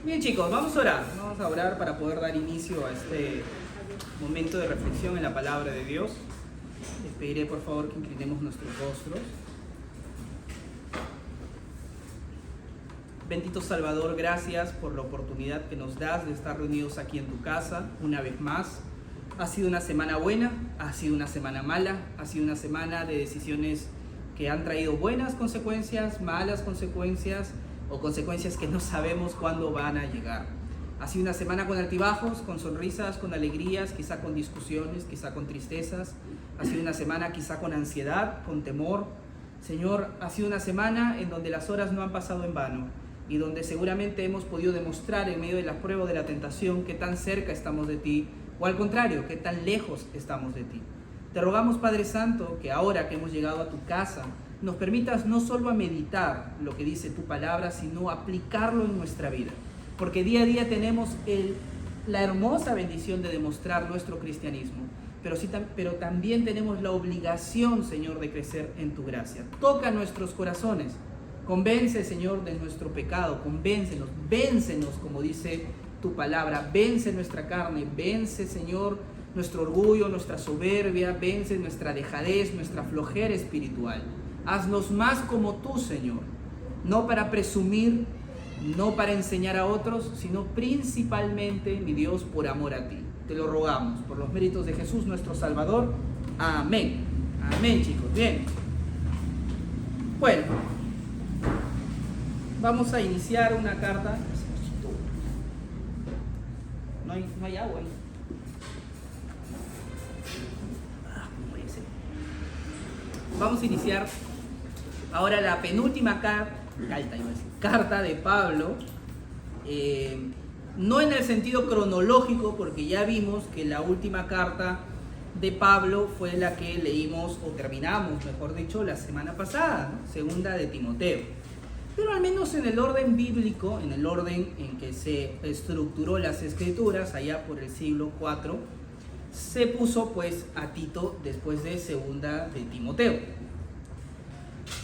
Bien, chicos, vamos a orar para poder dar inicio a este momento de reflexión en la palabra de Dios. Les pediré por favor que inclinemos nuestros rostros. Bendito Salvador, gracias por la oportunidad que nos das de estar reunidos aquí en tu casa una vez más. Ha sido una semana buena, ha sido una semana mala, ha sido una semana de decisiones que han traído buenas consecuencias, malas consecuencias o consecuencias que no sabemos cuándo van a llegar. Ha sido una semana con altibajos, con sonrisas, con alegrías, quizá con discusiones, quizá con tristezas. Ha sido una semana quizá con ansiedad, con temor. Señor, ha sido una semana en donde las horas no han pasado en vano y donde seguramente hemos podido demostrar en medio de la prueba de la tentación que tan cerca estamos de ti, o al contrario, que tan lejos estamos de ti. Te rogamos, Padre Santo, que ahora que hemos llegado a tu casa, nos permitas no solo a meditar lo que dice tu palabra, sino aplicarlo en nuestra vida. Porque día a día tenemos la hermosa bendición de demostrar nuestro cristianismo, pero también tenemos la obligación, Señor, de crecer en tu gracia. Toca nuestros corazones. Convence, Señor, de nuestro pecado. Convéncenos, véncenos, como dice tu palabra. Vence nuestra carne, vence, Señor, nuestro orgullo, nuestra soberbia, vence nuestra dejadez, nuestra flojera espiritual. Haznos más como tú, Señor, no para presumir, no para enseñar a otros, sino principalmente, mi Dios, por amor a ti. Te lo rogamos, por los méritos de Jesús, nuestro Salvador. Amén. Amén, chicos. Bien. Bueno, vamos a iniciar una carta. No hay agua ahí. Vamos a iniciar ahora la penúltima carta de Pablo, no en el sentido cronológico, porque ya vimos que la última carta de Pablo fue la que leímos, o terminamos, mejor dicho, la semana pasada, ¿no? Segunda de Timoteo. Pero al menos en el orden bíblico, en el orden en que se estructuró las escrituras, allá por el siglo IV, se puso pues a Tito después de Segunda de Timoteo.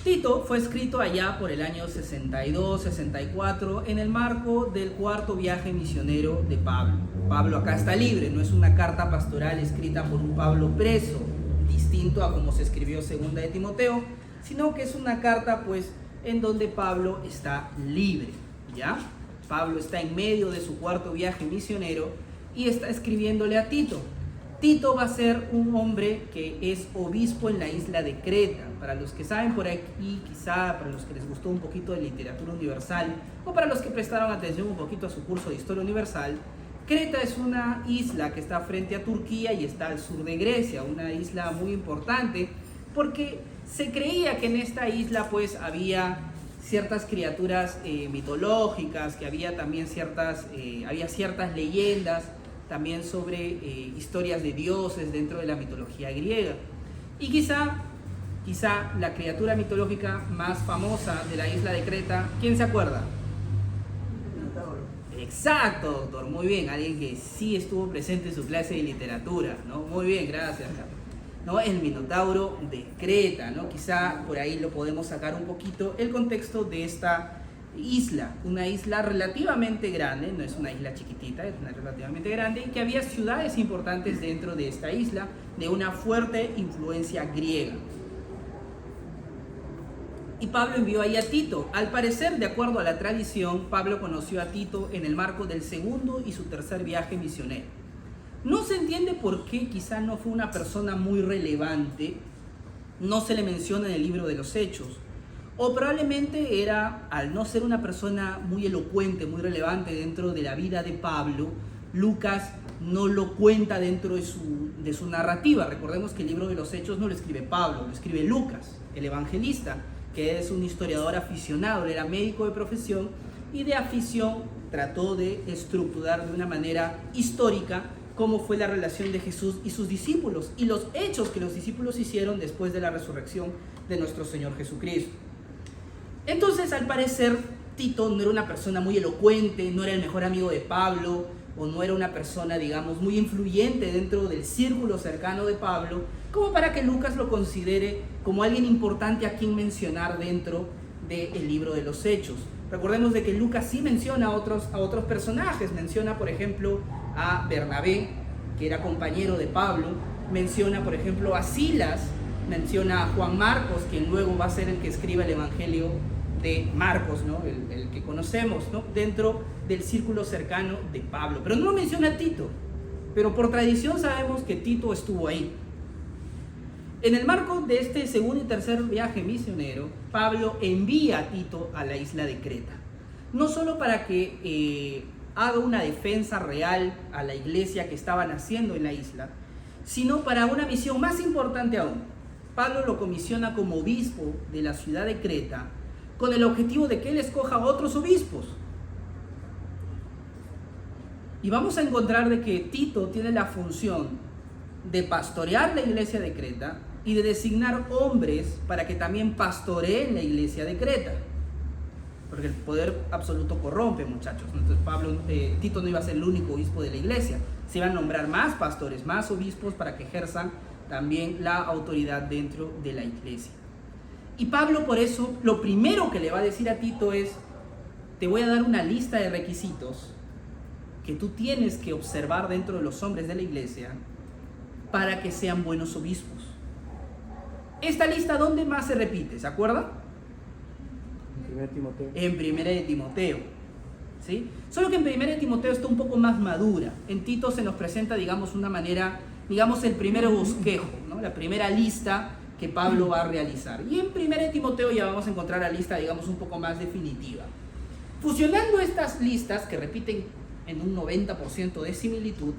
Tito fue escrito allá por el año 62-64 en el marco del cuarto viaje misionero de Pablo. Pablo acá está libre, no es una carta pastoral escrita por un Pablo preso, distinto a como se escribió Segunda de Timoteo, sino que es una carta pues en donde Pablo está libre, ¿ya? Pablo está en medio de su cuarto viaje misionero y está escribiéndole a Tito. Tito va a ser un hombre que es obispo en la isla de Creta. Para los que saben por aquí, quizá para los que les gustó un poquito de literatura universal, o para los que prestaron atención un poquito a su curso de historia universal, Creta es una isla que está frente a Turquía y está al sur de Grecia, una isla muy importante, porque se creía que en esta isla pues había ciertas criaturas mitológicas, que había también ciertas leyendas, también sobre historias de dioses dentro de la mitología griega. Y quizá la criatura mitológica más famosa de la isla de Creta, ¿quién se acuerda? Minotauro. Exacto, doctor, muy bien, alguien que sí estuvo presente en su clase de literatura, ¿no? Muy bien, gracias, ¿no? El Minotauro de Creta, ¿no? Quizá por ahí lo podemos sacar un poquito el contexto de esta isla, una isla relativamente grande, no es una isla chiquitita, es una relativamente grande, y que había ciudades importantes dentro de esta isla de una fuerte influencia griega. Y Pablo envió ahí a Tito. Al parecer, de acuerdo a la tradición, Pablo conoció a Tito en el marco del segundo y su tercer viaje misionero. No se entiende por qué, quizá no fue una persona muy relevante, no se le menciona en el libro de los Hechos. O probablemente era, al no ser una persona muy elocuente, muy relevante dentro de la vida de Pablo, Lucas no lo cuenta dentro de su narrativa. Recordemos que el libro de los Hechos no lo escribe Pablo, lo escribe Lucas, el evangelista, que es un historiador aficionado, él era médico de profesión y de afición trató de estructurar de una manera histórica cómo fue la relación de Jesús y sus discípulos y los hechos que los discípulos hicieron después de la resurrección de nuestro Señor Jesucristo. Entonces, al parecer, Tito no era una persona muy elocuente, no era el mejor amigo de Pablo, o no era una persona, digamos, muy influyente dentro del círculo cercano de Pablo, como para que Lucas lo considere como alguien importante a quien mencionar dentro del libro de los Hechos. Recordemos de que Lucas sí menciona a otros personajes, menciona por ejemplo a Bernabé, que era compañero de Pablo, menciona por ejemplo a Silas, menciona a Juan Marcos, quien luego va a ser el que escriba el Evangelio de Marcos, ¿no? el que conocemos, ¿no? Dentro del círculo cercano de Pablo. Pero no lo menciona a Tito, pero por tradición sabemos que Tito estuvo ahí. En el marco de este segundo y tercer viaje misionero, Pablo envía a Tito a la isla de Creta, no solo para que haga una defensa real a la iglesia que estaban haciendo en la isla, sino para una misión más importante aún. Pablo lo comisiona como obispo de la ciudad de Creta, con el objetivo de que él escoja a otros obispos. Y vamos a encontrar de que Tito tiene la función de pastorear la iglesia de Creta y de designar hombres para que también pastoreen la iglesia de Creta. Porque el poder absoluto corrompe, muchachos. Entonces Tito no iba a ser el único obispo de la iglesia. Se iban a nombrar más pastores, más obispos para que ejerzan también la autoridad dentro de la iglesia. Y Pablo por eso lo primero que le va a decir a Tito es: te voy a dar una lista de requisitos que tú tienes que observar dentro de los hombres de la iglesia para que sean buenos obispos. Esta lista, ¿dónde más se repite? ¿Se acuerdan? En Primera de Timoteo. ¿Sí? Solo que en Primera de Timoteo está un poco más madura. En Tito se nos presenta, digamos, una manera, digamos, el primer bosquejo, ¿no? La primera lista que Pablo va a realizar. Y en Primera de Timoteo ya vamos a encontrar la lista, digamos, un poco más definitiva. Fusionando estas listas, que repiten en un 90% de similitud,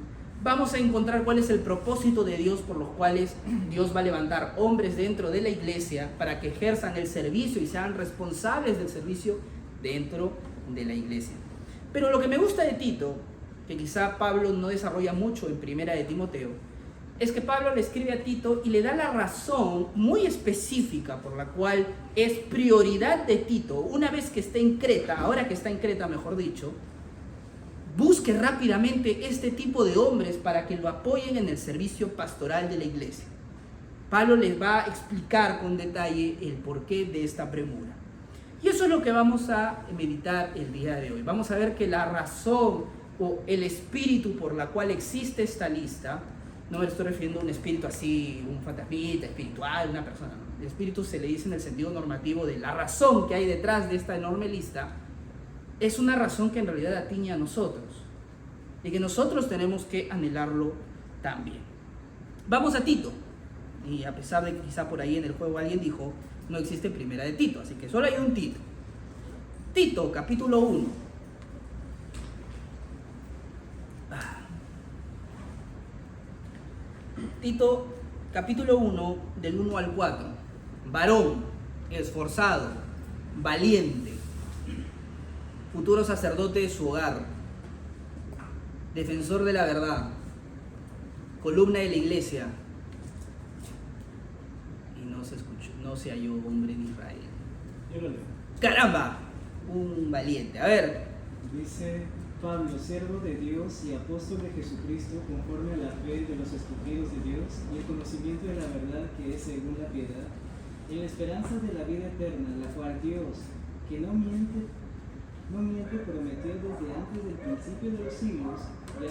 vamos a encontrar cuál es el propósito de Dios por los cuales Dios va a levantar hombres dentro de la iglesia para que ejerzan el servicio y sean responsables del servicio dentro de la iglesia. Pero lo que me gusta de Tito, que quizá Pablo no desarrolla mucho en Primera de Timoteo, es que Pablo le escribe a Tito y le da la razón muy específica por la cual es prioridad de Tito, una vez que esté en Creta, ahora que está en Creta mejor dicho, busque rápidamente este tipo de hombres para que lo apoyen en el servicio pastoral de la iglesia. Pablo les va a explicar con detalle el porqué de esta premura. Y eso es lo que vamos a meditar el día de hoy. Vamos a ver que la razón o el espíritu por la cual existe esta lista, no me estoy refiriendo a un espíritu así, un fantasmita espiritual, una persona, ¿no? El espíritu se le dice en el sentido normativo de la razón que hay detrás de esta enorme lista. Es una razón que en realidad atañe a nosotros y que nosotros tenemos que anhelarlo también. Vamos a Tito, y a pesar de que quizá por ahí en el juego alguien dijo, no existe Primera de Tito, así que solo hay un Tito. Tito, capítulo 1. Tito, capítulo 1, del 1 al 4. Varón, esforzado, valiente, futuro sacerdote de su hogar, defensor de la verdad, columna de la iglesia, y no se halló hombre en Israel. Yo lo leo. ¡Caramba! Un valiente. A ver. Dice Pablo, siervo de Dios y apóstol de Jesucristo, conforme a la fe de los escogidos de Dios y el conocimiento de la verdad que es según la piedad, en la esperanza de la vida eterna, la cual Dios, que no miente, prometió desde antes del principio de los siglos, y a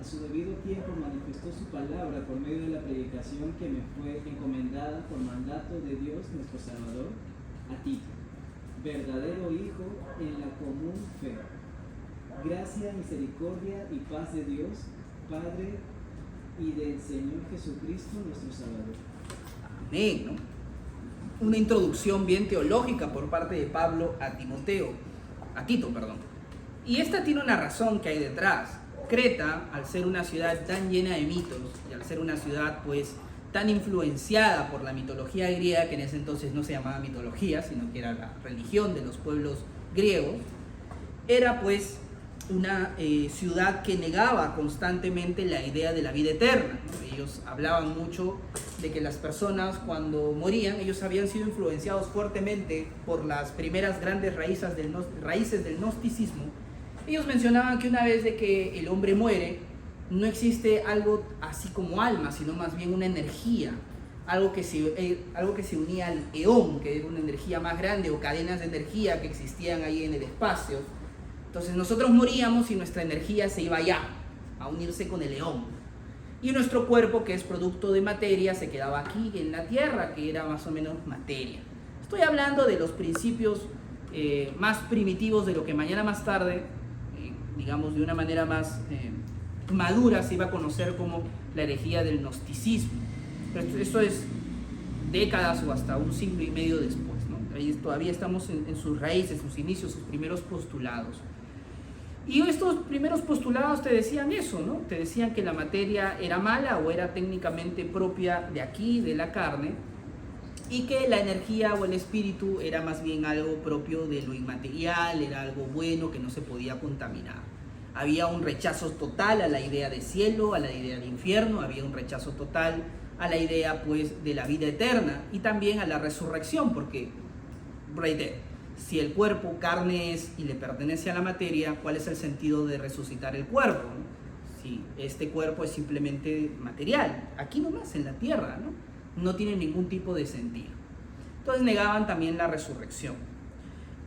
su debido tiempo manifestó su palabra por medio de la predicación que me fue encomendada por mandato de Dios nuestro Salvador, a Tito, verdadero hijo en la común fe. Gracia, misericordia y paz de Dios, Padre, y del Señor Jesucristo nuestro Salvador. Amén, ¿no? Una introducción bien teológica por parte de Pablo a Tito. Y esta tiene una razón que hay detrás. Creta, al ser una ciudad tan llena de mitos y al ser una ciudad pues tan influenciada por la mitología griega, que en ese entonces no se llamaba mitología, sino que era la religión de los pueblos griegos, era pues una ciudad que negaba constantemente la idea de la vida eterna, ¿no? Ellos hablaban mucho de que las personas cuando morían, ellos habían sido influenciados fuertemente por las primeras grandes raíces del gnosticismo. Ellos mencionaban que una vez de que el hombre muere, no existe algo así como alma, sino más bien una energía algo que se unía al eón, que era una energía más grande, o cadenas de energía que existían ahí en el espacio. Entonces nosotros moríamos y nuestra energía se iba allá, a unirse con el eón. Y nuestro cuerpo, que es producto de materia, se quedaba aquí en la Tierra, que era más o menos materia. Estoy hablando de los principios más primitivos de lo que mañana más tarde, digamos de una manera más madura, se iba a conocer como la herejía del gnosticismo. Pero esto es décadas o hasta un siglo y medio después, ¿no? Ahí todavía estamos en sus raíces, sus inicios, sus primeros postulados. Y estos primeros postulados te decían eso, ¿no? Te decían que la materia era mala o era técnicamente propia de aquí, de la carne, y que la energía o el espíritu era más bien algo propio de lo inmaterial, era algo bueno que no se podía contaminar. Había un rechazo total a la idea de cielo, a la idea de infierno, había un rechazo total a la idea pues de la vida eterna y también a la resurrección, porque, reitero, si el cuerpo carne es y le pertenece a la materia, ¿cuál es el sentido de resucitar el cuerpo, ¿no? Si este cuerpo es simplemente material, aquí nomás en la tierra, no tiene ningún tipo de sentido. Entonces negaban también la resurrección.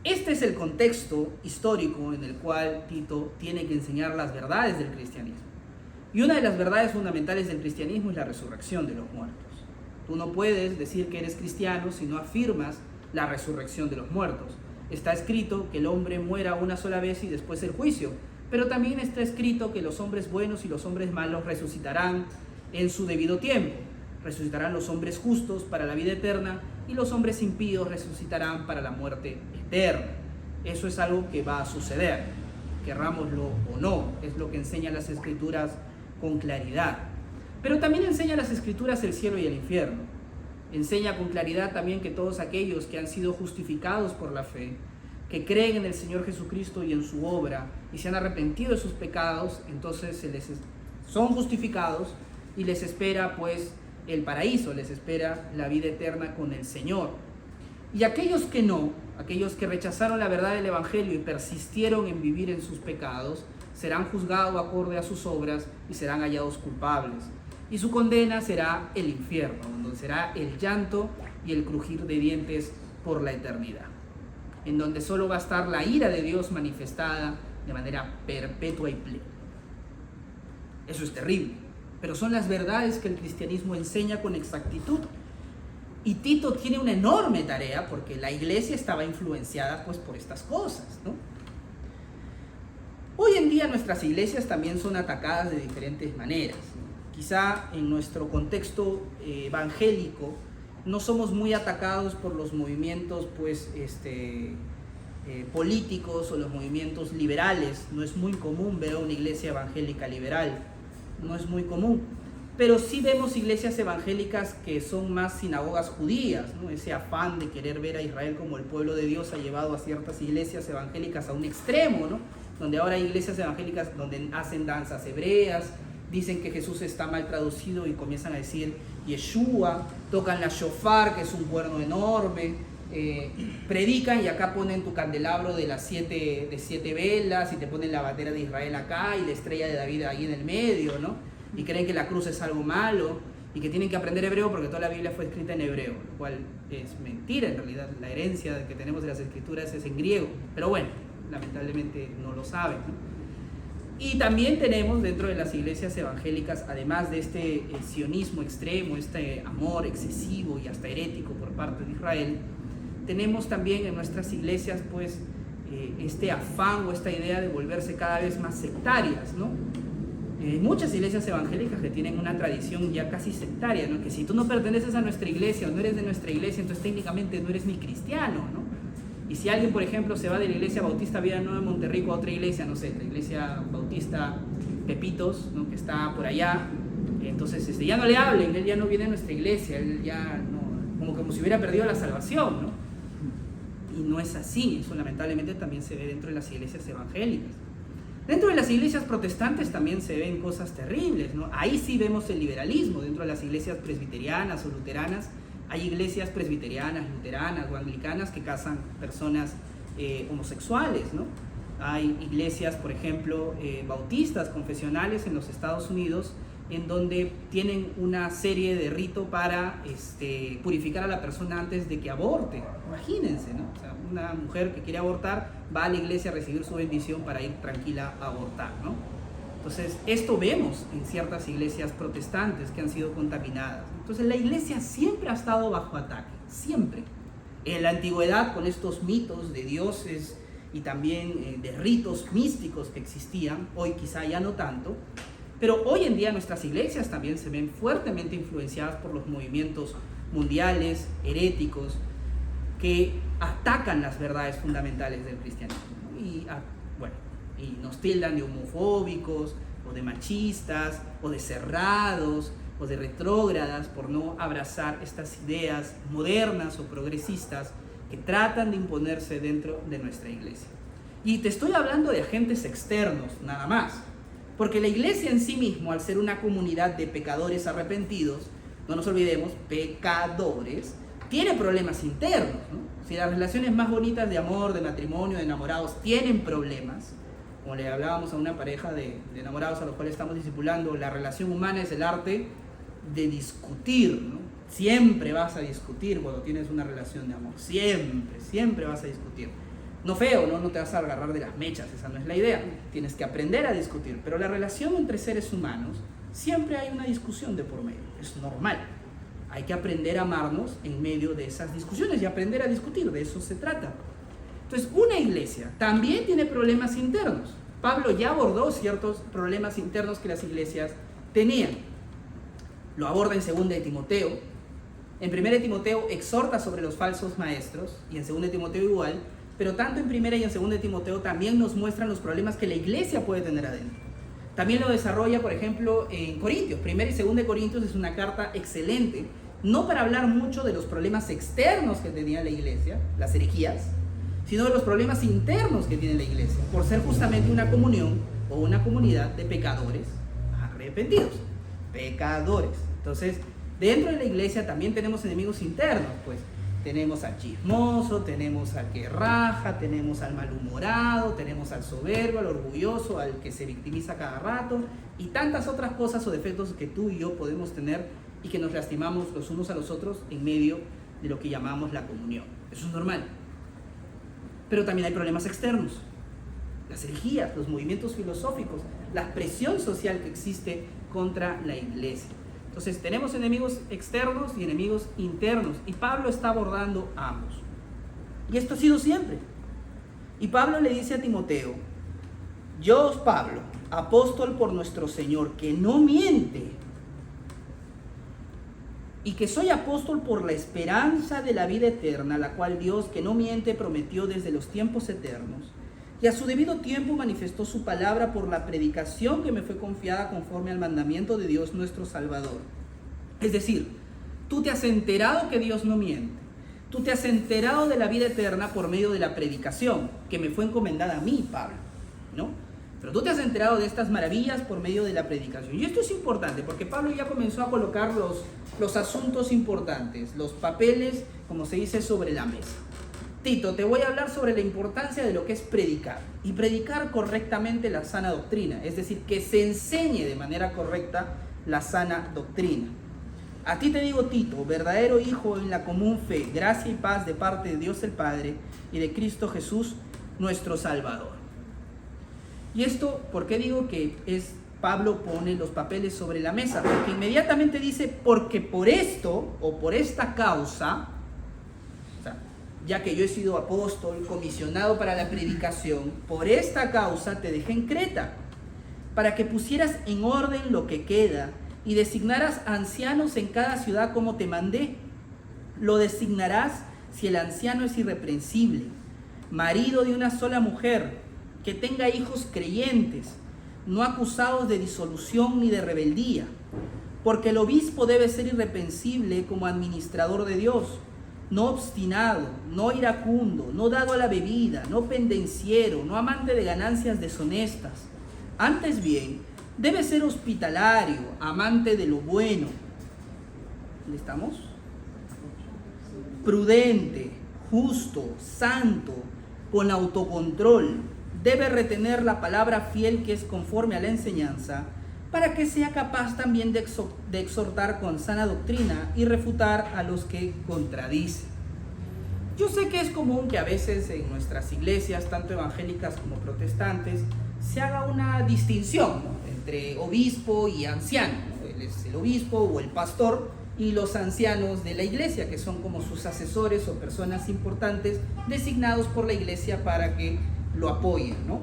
Este es el contexto histórico en el cual Tito tiene que enseñar las verdades del cristianismo. Y una de las verdades fundamentales del cristianismo es la resurrección de los muertos. Tú no puedes decir que eres cristiano si no afirmas la resurrección de los muertos. Está escrito que el hombre muera una sola vez y después el juicio, pero también está escrito que los hombres buenos y los hombres malos resucitarán en su debido tiempo. Resucitarán los hombres justos para la vida eterna y los hombres impíos resucitarán para la muerte eterna. Eso es algo que va a suceder, querrámoslo o no, es lo que enseñan las escrituras con claridad. Pero también enseña las escrituras el cielo y el infierno. Enseña con claridad también que todos aquellos que han sido justificados por la fe, que creen en el Señor Jesucristo y en su obra y se han arrepentido de sus pecados, entonces son justificados y les espera pues el paraíso, les espera la vida eterna con el Señor. Y aquellos que no, aquellos que rechazaron la verdad del Evangelio y persistieron en vivir en sus pecados, serán juzgados acorde a sus obras y serán hallados culpables. Y su condena será el infierno, donde será el llanto y el crujir de dientes por la eternidad, en donde solo va a estar la ira de Dios manifestada de manera perpetua y plena. Eso es terrible, pero son las verdades que el cristianismo enseña con exactitud. Y Tito tiene una enorme tarea porque la iglesia estaba influenciada pues por estas cosas, ¿no? Hoy en día nuestras iglesias también son atacadas de diferentes maneras, ¿no? Quizá en nuestro contexto evangélico no somos muy atacados por los movimientos pues, políticos o los movimientos liberales. No es muy común ver a una iglesia evangélica liberal, no es muy común. Pero sí vemos iglesias evangélicas que son más sinagogas judías, ¿no? Ese afán de querer ver a Israel como el pueblo de Dios ha llevado a ciertas iglesias evangélicas a un extremo, ¿no? Donde ahora hay iglesias evangélicas donde hacen danzas hebreas, dicen que Jesús está mal traducido y comienzan a decir Yeshua, tocan la shofar, que es un cuerno enorme, predican y acá ponen tu candelabro de siete velas y te ponen la bandera de Israel acá y la estrella de David ahí en el medio, ¿no? Y creen que la cruz es algo malo y que tienen que aprender hebreo porque toda la Biblia fue escrita en hebreo, lo cual es mentira en realidad. La herencia que tenemos de las escrituras es en griego, pero bueno, lamentablemente no lo saben, ¿no? Y también tenemos dentro de las iglesias evangélicas, además de este sionismo extremo, este amor excesivo y hasta herético por parte de Israel, tenemos también en nuestras iglesias pues este afán o esta idea de volverse cada vez más sectarias, ¿no? Muchas iglesias evangélicas que tienen una tradición ya casi sectaria, ¿no? Que si tú no perteneces a nuestra iglesia o no eres de nuestra iglesia, entonces técnicamente no eres ni cristiano, ¿no? Y si alguien, por ejemplo, se va de la iglesia bautista Vida Nueva de Monterrico a otra iglesia, no sé, la iglesia bautista Pepitos, ¿no? Que está por allá, entonces ya no le hablen, él ya no viene a nuestra iglesia, él ya no, como si hubiera perdido la salvación, ¿no? Y no es así, eso lamentablemente también se ve dentro de las iglesias evangélicas. Dentro de las iglesias protestantes también se ven cosas terribles, ¿no? Ahí sí vemos el liberalismo. Dentro de las iglesias presbiterianas o luteranas, hay iglesias presbiterianas, luteranas o anglicanas que casan personas homosexuales, ¿no? Hay iglesias, por ejemplo, bautistas, confesionales en los Estados Unidos en donde tienen una serie de ritos para purificar a la persona antes de que aborte. Imagínense, ¿no? O sea, una mujer que quiere abortar va a la iglesia a recibir su bendición para ir tranquila a abortar, ¿no? Entonces, esto vemos en ciertas iglesias protestantes que han sido contaminadas. Entonces, la iglesia siempre ha estado bajo ataque, siempre. En la antigüedad, con estos mitos de dioses y también de ritos místicos que existían, hoy quizá ya no tanto, pero hoy en día nuestras iglesias también se ven fuertemente influenciadas por los movimientos mundiales, heréticos, que atacan las verdades fundamentales del cristianismo, ¿no? Y nos tildan de homofóbicos, o de machistas, o de cerrados, o de retrógradas por no abrazar estas ideas modernas o progresistas que tratan de imponerse dentro de nuestra iglesia. Y te estoy hablando de agentes externos, nada más. Porque la iglesia en sí mismo, al ser una comunidad de pecadores arrepentidos, no nos olvidemos, pecadores, tiene problemas internos, ¿no? Si las relaciones más bonitas de amor, de matrimonio, de enamorados, tienen problemas, como le hablábamos a una pareja de enamorados a los cuales estamos discipulando, la relación humana es el arte de discutir, ¿no? Siempre vas a discutir cuando tienes una relación de amor, siempre vas a discutir. No feo, ¿no? No te vas a agarrar de las mechas, esa no es la idea. Tienes que aprender a discutir, pero la relación entre seres humanos, siempre hay una discusión de por medio, es normal. Hay que aprender a amarnos en medio de esas discusiones y aprender a discutir, de eso se trata. Entonces, una iglesia también tiene problemas internos. Pablo ya abordó ciertos problemas internos que las iglesias tenían. Lo aborda en 2 de Timoteo. En 1 de Timoteo exhorta sobre los falsos maestros, y en 2 de Timoteo igual, pero tanto en 1 y en 2 de Timoteo también nos muestran los problemas que la iglesia puede tener adentro. También lo desarrolla, por ejemplo, en Corintios. 1 y 2 de Corintios es una carta excelente, no para hablar mucho de los problemas externos que tenía la iglesia, las herejías, sino de los problemas internos que tiene la iglesia, por ser justamente una comunión o una comunidad de pecadores arrepentidos. Pecadores. Entonces, dentro de la iglesia también tenemos enemigos internos, pues. Tenemos al chismoso, tenemos al que raja, tenemos al malhumorado, tenemos al soberbio, al orgulloso, al que se victimiza cada rato, y tantas otras cosas o defectos que tú y yo podemos tener y que nos lastimamos los unos a los otros en medio de lo que llamamos la comunión. Eso es normal. Pero también hay problemas externos. Las herejías, los movimientos filosóficos, la presión social que existe contra la iglesia. Entonces tenemos enemigos externos y enemigos internos, y Pablo está abordando ambos. Y esto ha sido siempre. Y Pablo le dice a Timoteo: yo, Pablo, apóstol por nuestro Señor, que no miente, y que soy apóstol por la esperanza de la vida eterna, la cual Dios, que no miente, prometió desde los tiempos eternos, y a su debido tiempo manifestó su palabra por la predicación que me fue confiada conforme al mandamiento de Dios nuestro Salvador. Es decir, tú te has enterado que Dios no miente. Tú te has enterado de la vida eterna por medio de la predicación que me fue encomendada a mí, Pablo, ¿no? Pero tú te has enterado de estas maravillas por medio de la predicación. Y esto es importante porque Pablo ya comenzó a colocar los asuntos importantes, los papeles, como se dice, sobre la mesa. Tito, te voy a hablar sobre la importancia de lo que es predicar. Y predicar correctamente la sana doctrina. Es decir, que se enseñe de manera correcta la sana doctrina. A ti te digo, Tito, verdadero hijo en la común fe, gracia y paz de parte de Dios el Padre y de Cristo Jesús, nuestro Salvador. Y esto, ¿por qué digo que Pablo pone los papeles sobre la mesa? Porque inmediatamente dice, porque por esto o por esta causa, o sea, ya que yo he sido apóstol, comisionado para la predicación, por esta causa te dejé en Creta, para que pusieras en orden lo que queda y designaras ancianos en cada ciudad como te mandé. Lo designarás si el anciano es irreprensible, marido de una sola mujer, que tenga hijos creyentes, no acusados de disolución ni de rebeldía, porque el obispo debe ser irreprensible como administrador de Dios, no obstinado, no iracundo, no dado a la bebida, no pendenciero, no amante de ganancias deshonestas. Antes bien, debe ser hospitalario, amante de lo bueno. ¿Dónde estamos? Prudente, justo, santo, con autocontrol. Debe retener la palabra fiel que es conforme a la enseñanza, para que sea capaz también de exhortar con sana doctrina y refutar a los que contradicen. Yo sé que es común que a veces en nuestras iglesias, tanto evangélicas como protestantes, se haga una distinción, ¿no?, entre obispo y anciano, ¿no? Él es el obispo o el pastor, y los ancianos de la iglesia, que son como sus asesores o personas importantes designados por la iglesia para que lo apoyen, ¿no?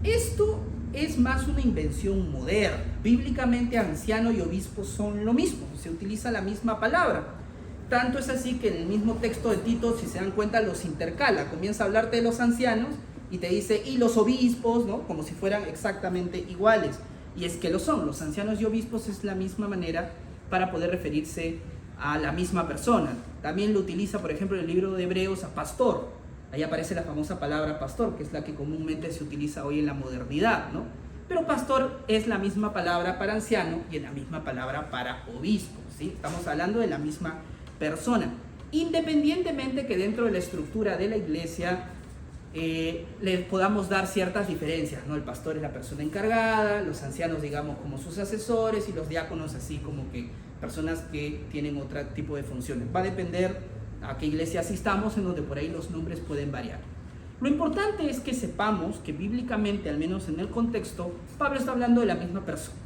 Esto es más una invención moderna. Bíblicamente, anciano y obispo son lo mismo, se utiliza la misma palabra. Tanto es así que en el mismo texto de Tito, si se dan cuenta, los intercala. Comienza a hablarte de los ancianos y te dice, y los obispos, ¿no?, como si fueran exactamente iguales. Y es que lo son. Los ancianos y obispos es la misma manera para poder referirse a la misma persona. También lo utiliza, por ejemplo, en el libro de Hebreos a pastor. Ahí aparece la famosa palabra pastor, que es la que comúnmente se utiliza hoy en la modernidad, ¿no? Pero pastor es la misma palabra para anciano y es la misma palabra para obispo, ¿sí? Estamos hablando de la misma persona. Independientemente que dentro de la estructura de la iglesia le podamos dar ciertas diferencias, ¿no? El pastor es la persona encargada, los ancianos, digamos, como sus asesores, y los diáconos así como que personas que tienen otro tipo de funciones. Va a depender a qué iglesia asistamos, en donde por ahí los nombres pueden variar. Lo importante es que sepamos que bíblicamente, al menos en el contexto, Pablo está hablando de la misma persona.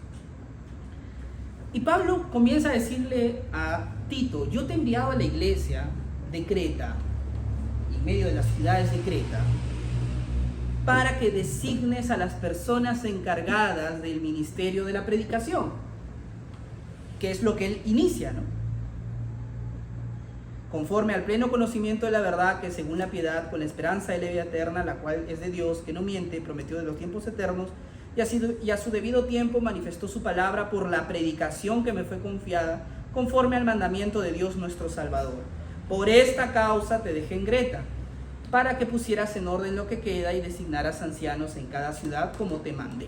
Y Pablo comienza a decirle a Tito, yo te he enviado a la iglesia de Creta, en medio de las ciudades de Creta, para que designes a las personas encargadas del ministerio de la predicación, que es lo que él inicia, ¿no? Conforme al pleno conocimiento de la verdad, que según la piedad, con la esperanza de la vida eterna, la cual es de Dios, que no miente, prometió de los tiempos eternos, y a su debido tiempo manifestó su palabra por la predicación que me fue confiada, conforme al mandamiento de Dios nuestro Salvador. Por esta causa te dejé en Creta, para que pusieras en orden lo que queda y designaras ancianos en cada ciudad como te mandé.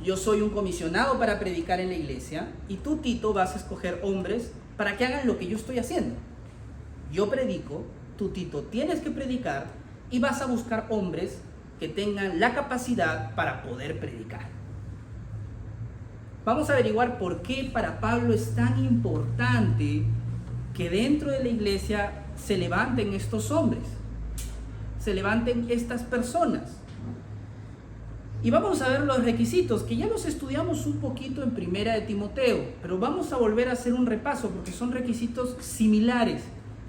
Yo soy un comisionado para predicar en la iglesia, y tú, Tito, vas a escoger hombres para que hagan lo que yo estoy haciendo. Yo predico, tú, Tito, tienes que predicar, y vas a buscar hombres que tengan la capacidad para poder predicar. Vamos a averiguar por qué para Pablo es tan importante que dentro de la iglesia se levanten estos hombres, se levanten estas personas. Y vamos a ver los requisitos, que ya los estudiamos un poquito en Primera de Timoteo, pero vamos a volver a hacer un repaso porque son requisitos similares.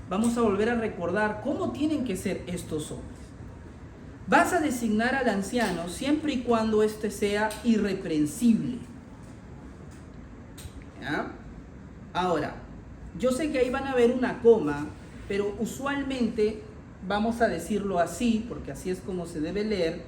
Vamos a volver a recordar cómo tienen que ser estos hombres. Vas a designar al anciano siempre y cuando éste sea irreprensible. ¿Ya? Ahora, yo sé que ahí van a ver una coma, pero usualmente vamos a decirlo así, porque así es como se debe leer: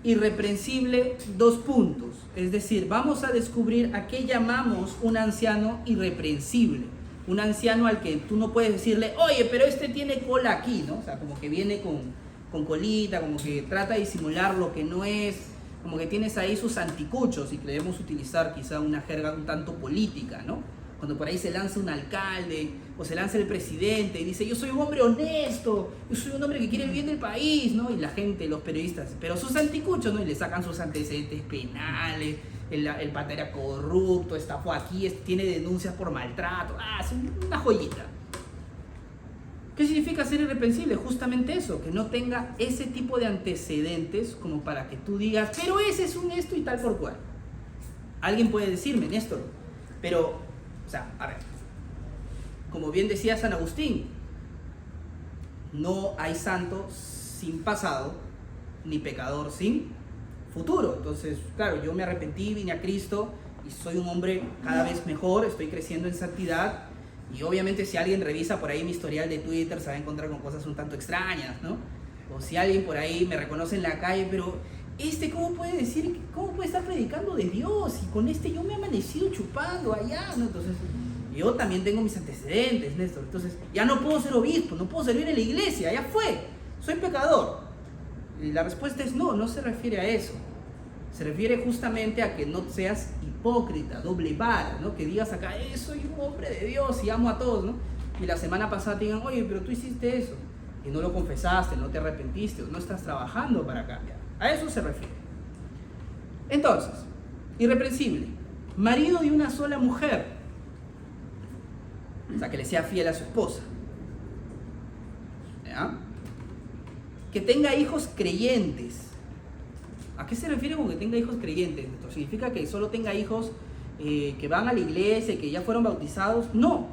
irreprensible, dos puntos. Es decir, vamos a descubrir a qué llamamos un anciano irreprensible. Un anciano al que tú no puedes decirle, oye, pero este tiene cola aquí, ¿no? O sea, como que viene con colita, como que trata de disimular lo que no es, como que tienes ahí sus anticuchos, y que debemos utilizar quizá una jerga un tanto política, ¿no? Cuando por ahí se lanza un alcalde o se lanza el presidente y dice, yo soy un hombre honesto, yo soy un hombre que quiere el bien del país, ¿no? Y la gente, los periodistas, pero sus anticuchos, ¿no? Y le sacan sus antecedentes penales, el pata era corrupto, estafó aquí, tiene denuncias por maltrato, es una joyita. ¿Qué significa ser irreprensible? Justamente eso, que no tenga ese tipo de antecedentes como para que tú digas, pero ese es un esto y tal por cual. Alguien puede decirme, Néstor, pero, o sea, a ver, como bien decía San Agustín, no hay santo sin pasado, ni pecador sin futuro. Entonces, claro, yo me arrepentí, vine a Cristo y soy un hombre cada vez mejor, estoy creciendo en santidad. Y obviamente si alguien revisa por ahí mi historial de Twitter se va a encontrar con cosas un tanto extrañas, ¿no? O si alguien por ahí me reconoce en la calle, pero ¿cómo puede estar predicando de Dios? Y con yo me he amanecido chupando allá, ¿no? Entonces, yo también tengo mis antecedentes, Néstor. Entonces, ya no puedo ser obispo, no puedo servir en la iglesia, ya fue, soy pecador. Y la respuesta es no se refiere a eso. Se refiere justamente a que no seas hipócrita, doble vara, ¿no? Que digas acá, soy un hombre de Dios y amo a todos, ¿no? Y la semana pasada te digan, oye, pero tú hiciste eso y no lo confesaste, no te arrepentiste o no estás trabajando para cambiar. A eso se refiere. Entonces, irreprensible, marido de una sola mujer, o sea, que le sea fiel a su esposa, ¿ya? Que tenga hijos creyentes. ¿A qué se refiere con que tenga hijos creyentes? ¿Esto significa que solo tenga hijos que van a la iglesia y que ya fueron bautizados? No.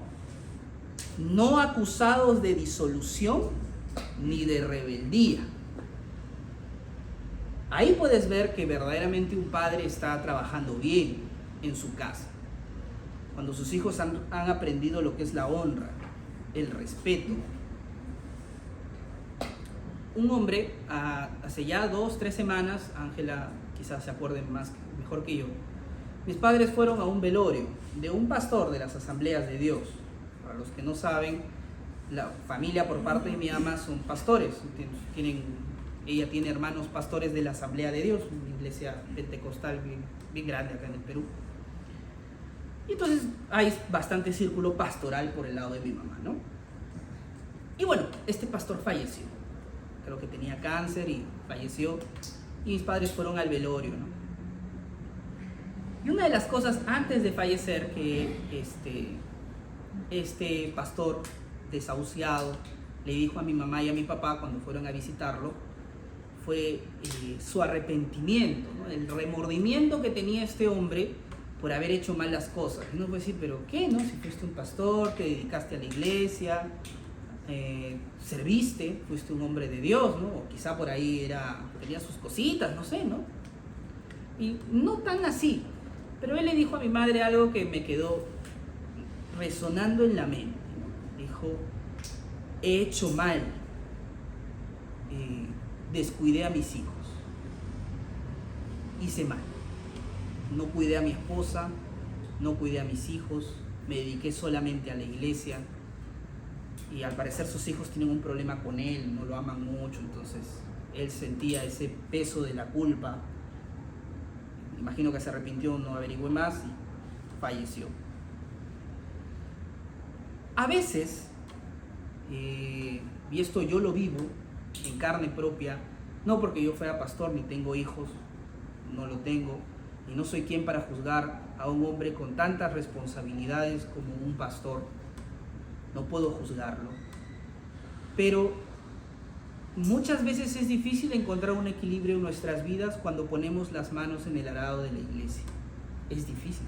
No acusados de disolución ni de rebeldía. Ahí puedes ver que verdaderamente un padre está trabajando bien en su casa. Cuando sus hijos han aprendido lo que es la honra, el respeto. Un hombre, hace ya 2-3 semanas, Ángela quizás se acuerde mejor que yo, mis padres fueron a un velorio de un pastor de las Asambleas de Dios. Para los que no saben, la familia por parte de mi mamá son pastores. Ella tiene hermanos pastores de la Asamblea de Dios, una iglesia pentecostal bien grande acá en el Perú. Y entonces hay bastante círculo pastoral por el lado de mi mamá, ¿no? Y bueno, este pastor falleció. Creo que tenía cáncer y falleció. Y mis padres fueron al velorio, ¿no? Y una de las cosas antes de fallecer que este pastor desahuciado le dijo a mi mamá y a mi papá cuando fueron a visitarlo fue su arrepentimiento, ¿no? El remordimiento que tenía este hombre por haber hecho mal las cosas. Y uno puede decir, ¿pero qué? ¿No? Si fuiste un pastor, te dedicaste a la iglesia, serviste, fuiste un hombre de Dios, ¿no? O quizá por ahí tenía sus cositas, no sé, ¿no? Y no tan así. Pero él le dijo a mi madre algo que me quedó resonando en la mente, ¿no? Dijo, he hecho mal, descuidé a mis hijos, hice mal, no cuidé a mi esposa, no cuidé a mis hijos, me dediqué solamente a la iglesia y al parecer sus hijos tienen un problema con él, no lo aman mucho, entonces él sentía ese peso de la culpa. Imagino que se arrepintió, no averigüé más y falleció. A veces, y esto yo lo vivo en carne propia, no porque yo fuera pastor ni tengo hijos, no lo tengo, y no soy quien para juzgar a un hombre con tantas responsabilidades como un pastor, no puedo juzgarlo, pero muchas veces es difícil encontrar un equilibrio en nuestras vidas cuando ponemos las manos en el arado de la iglesia. Es difícil.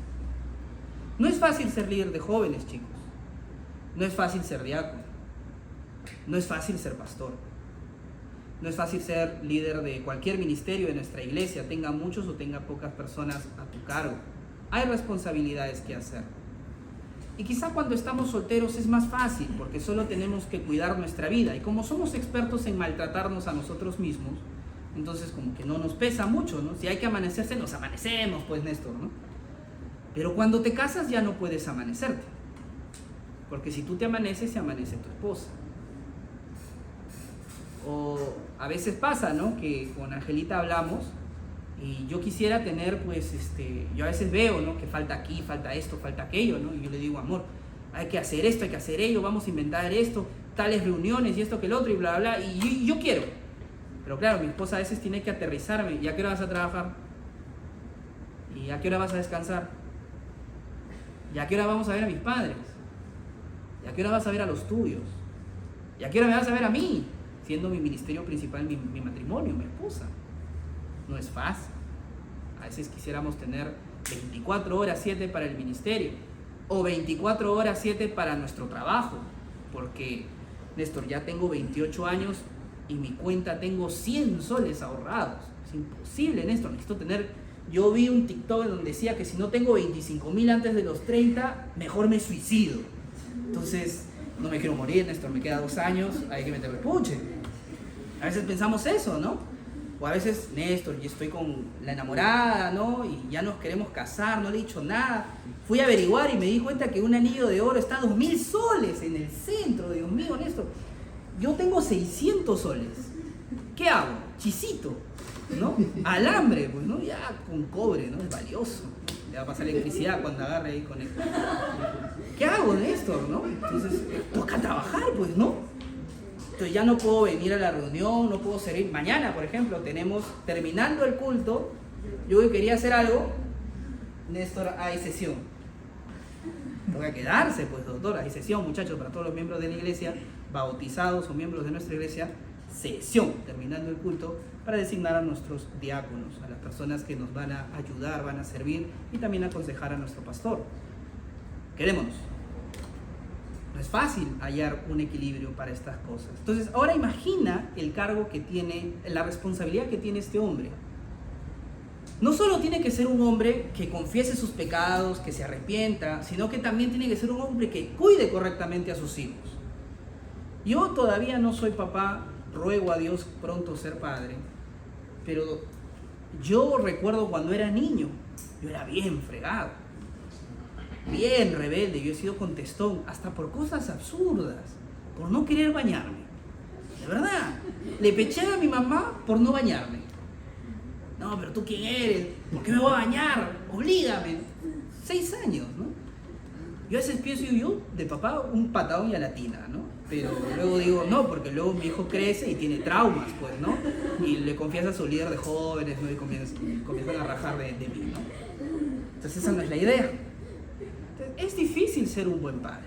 No es fácil ser líder de jóvenes, chicos. No es fácil ser diácono. No es fácil ser pastor. No es fácil ser líder de cualquier ministerio de nuestra iglesia, tenga muchos o tenga pocas personas a tu cargo. Hay responsabilidades que hacer. Y quizá cuando estamos solteros es más fácil, porque solo tenemos que cuidar nuestra vida. Y como somos expertos en maltratarnos a nosotros mismos, entonces como que no nos pesa mucho, ¿no? Si hay que amanecerse, nos amanecemos, pues, Néstor, ¿no? Pero cuando te casas ya no puedes amanecerte. Porque si tú te amaneces, se amanece tu esposa. O a veces pasa, ¿no? Que con Angelita hablamos y yo quisiera tener, pues, yo a veces veo, ¿no? Que falta aquí, falta esto, falta aquello, ¿no? Y yo le digo, amor, hay que hacer esto, hay que hacer ello, vamos a inventar esto, tales reuniones y esto que el otro y bla, bla, bla. Y yo quiero. Pero claro, mi esposa a veces tiene que aterrizarme. ¿Y a qué hora vas a trabajar? ¿Y a qué hora vas a descansar? ¿Y a qué hora vamos a ver a mis padres? ¿Y a qué hora vas a ver a los tuyos? ¿Y a qué hora me vas a ver a mí? Siendo mi ministerio principal, mi matrimonio, mi esposa. No es fácil. A veces quisiéramos tener 24 horas 7 para el ministerio o 24 horas 7 para nuestro trabajo, porque, Néstor, ya tengo 28 años y mi cuenta tengo 100 soles ahorrados. Es imposible, Néstor, necesito tener... Yo vi un TikTok donde decía que si no tengo 25.000 antes de los 30, mejor me suicido. Entonces, no me quiero morir, Néstor, me queda 2 años, hay que meterle puche. A veces pensamos eso, ¿no? O a veces, Néstor, yo estoy con la enamorada, ¿no? Y ya nos queremos casar, no le he dicho nada. Fui a averiguar y me di cuenta que un anillo de oro está a 2.000 soles en el centro. Dios mío, Néstor, yo tengo 600 soles. ¿Qué hago? Chisito, ¿no? Alambre, pues, ¿no? Ya con cobre, ¿no? Es valioso. Le va a pasar electricidad cuando agarre ahí con él. ¿Qué hago, Néstor, no? Entonces, toca trabajar, pues, ¿no? Entonces ya no puedo venir a la reunión, no puedo servir. Mañana, por ejemplo, tenemos, terminando el culto, yo quería hacer algo Néstor, hay sesión. Toca quedarse, pues, doctor. Hay sesión, muchachos, para todos los miembros de la iglesia, bautizados o miembros de nuestra iglesia. Sesión, terminando el culto, para designar a nuestros diáconos, a las personas que nos van a ayudar, van a servir y también aconsejar a nuestro pastor. Quedémonos. No es fácil hallar un equilibrio para estas cosas. Entonces, ahora imagina el cargo que tiene, la responsabilidad que tiene este hombre. No solo tiene que ser un hombre que confiese sus pecados, que se arrepienta, sino que también tiene que ser un hombre que cuide correctamente a sus hijos. Yo todavía no soy papá, ruego a Dios pronto ser padre, pero yo recuerdo cuando era niño, yo era bien fregado, bien rebelde, yo he sido contestón, hasta por cosas absurdas, por no querer bañarme. De verdad, le peché a mi mamá por no bañarme. No, pero tú quién eres, ¿por qué me voy a bañar? Oblígame. 6 años, ¿no? Yo a veces pienso yo de papá un patadón y a la tina, ¿no? Pero luego digo, no, porque luego mi hijo crece y tiene traumas, pues, ¿no? Y le confiesa a su líder de jóvenes, ¿no? Y comienzan a rajar de mí, ¿no? Entonces esa no es la idea. Entonces, es difícil ser un buen padre.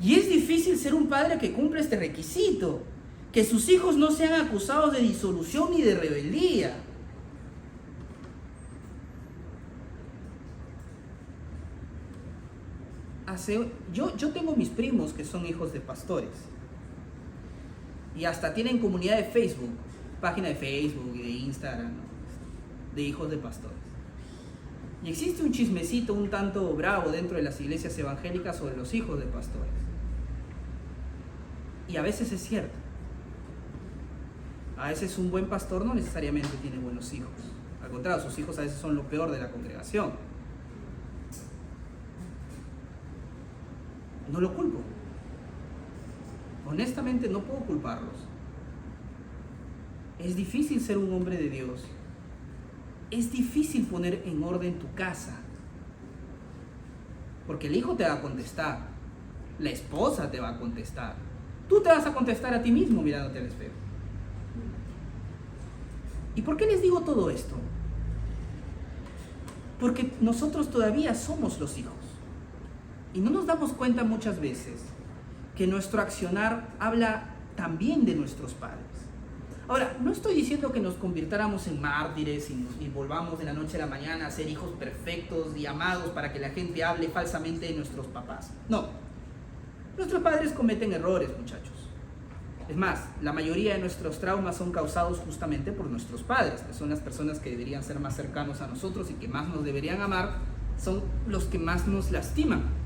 Y es difícil ser un padre que cumple este requisito. Que sus hijos no sean acusados de disolución ni de rebeldía. Yo tengo mis primos que son hijos de pastores y hasta tienen comunidad de Facebook, página de Facebook y de Instagram, ¿no? De hijos de pastores. Y existe un chismecito un tanto bravo dentro de las iglesias evangélicas sobre los hijos de pastores. Y a veces es cierto. A veces un buen pastor no necesariamente tiene buenos hijos. Al contrario, sus hijos a veces son lo peor de la congregación. No lo culpo. Honestamente no puedo culparlos. Es difícil ser un hombre de Dios. Es difícil poner en orden tu casa. Porque el hijo te va a contestar. La esposa te va a contestar. Tú te vas a contestar a ti mismo mirándote al espejo. ¿Y por qué les digo todo esto? Porque nosotros todavía somos los hijos. Y no nos damos cuenta muchas veces que nuestro accionar habla también de nuestros padres. Ahora, no estoy diciendo que nos convirtáramos en mártires y volvamos de la noche a la mañana a ser hijos perfectos y amados para que la gente hable falsamente de nuestros papás. No. Nuestros padres cometen errores, muchachos. Es más, la mayoría de nuestros traumas son causados justamente por nuestros padres, que son las personas que deberían ser más cercanos a nosotros y que más nos deberían amar, son los que más nos lastiman.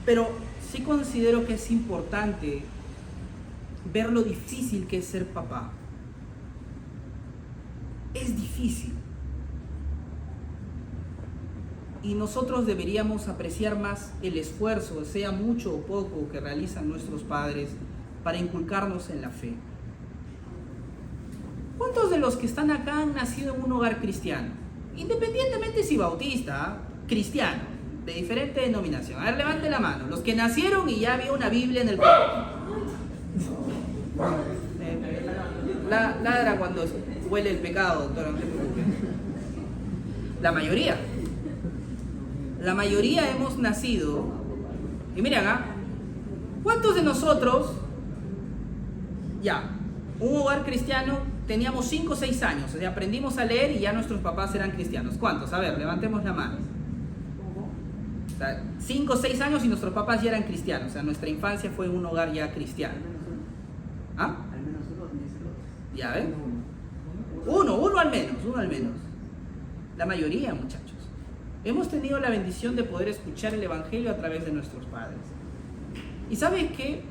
Pero sí considero que es importante ver lo difícil que es ser papá. Es difícil. Y nosotros deberíamos apreciar más el esfuerzo, sea mucho o poco, que realizan nuestros padres para inculcarnos en la fe. ¿Cuántos de los que están acá han nacido en un hogar cristiano? Independientemente si bautista, cristiano, de diferente denominación. A ver, levante la mano. Los que nacieron y ya había una Biblia en el cuarto. Ladra cuando huele el pecado, doctora, no se preocupe. La mayoría hemos nacido. Y miren acá, ¿cuántos de nosotros, un hogar cristiano, teníamos 5 o 6 años? O sea, aprendimos a leer y ya nuestros papás eran cristianos. ¿Cuántos? A ver, levantemos la mano. 5 o 6 años y nuestros papás ya eran cristianos. O sea, nuestra infancia fue en un hogar ya cristiano. ¿Ah? Al menos uno, ¿Ya ven? Uno al menos. La mayoría, muchachos. Hemos tenido la bendición de poder escuchar el Evangelio a través de nuestros padres. Y ¿saben qué?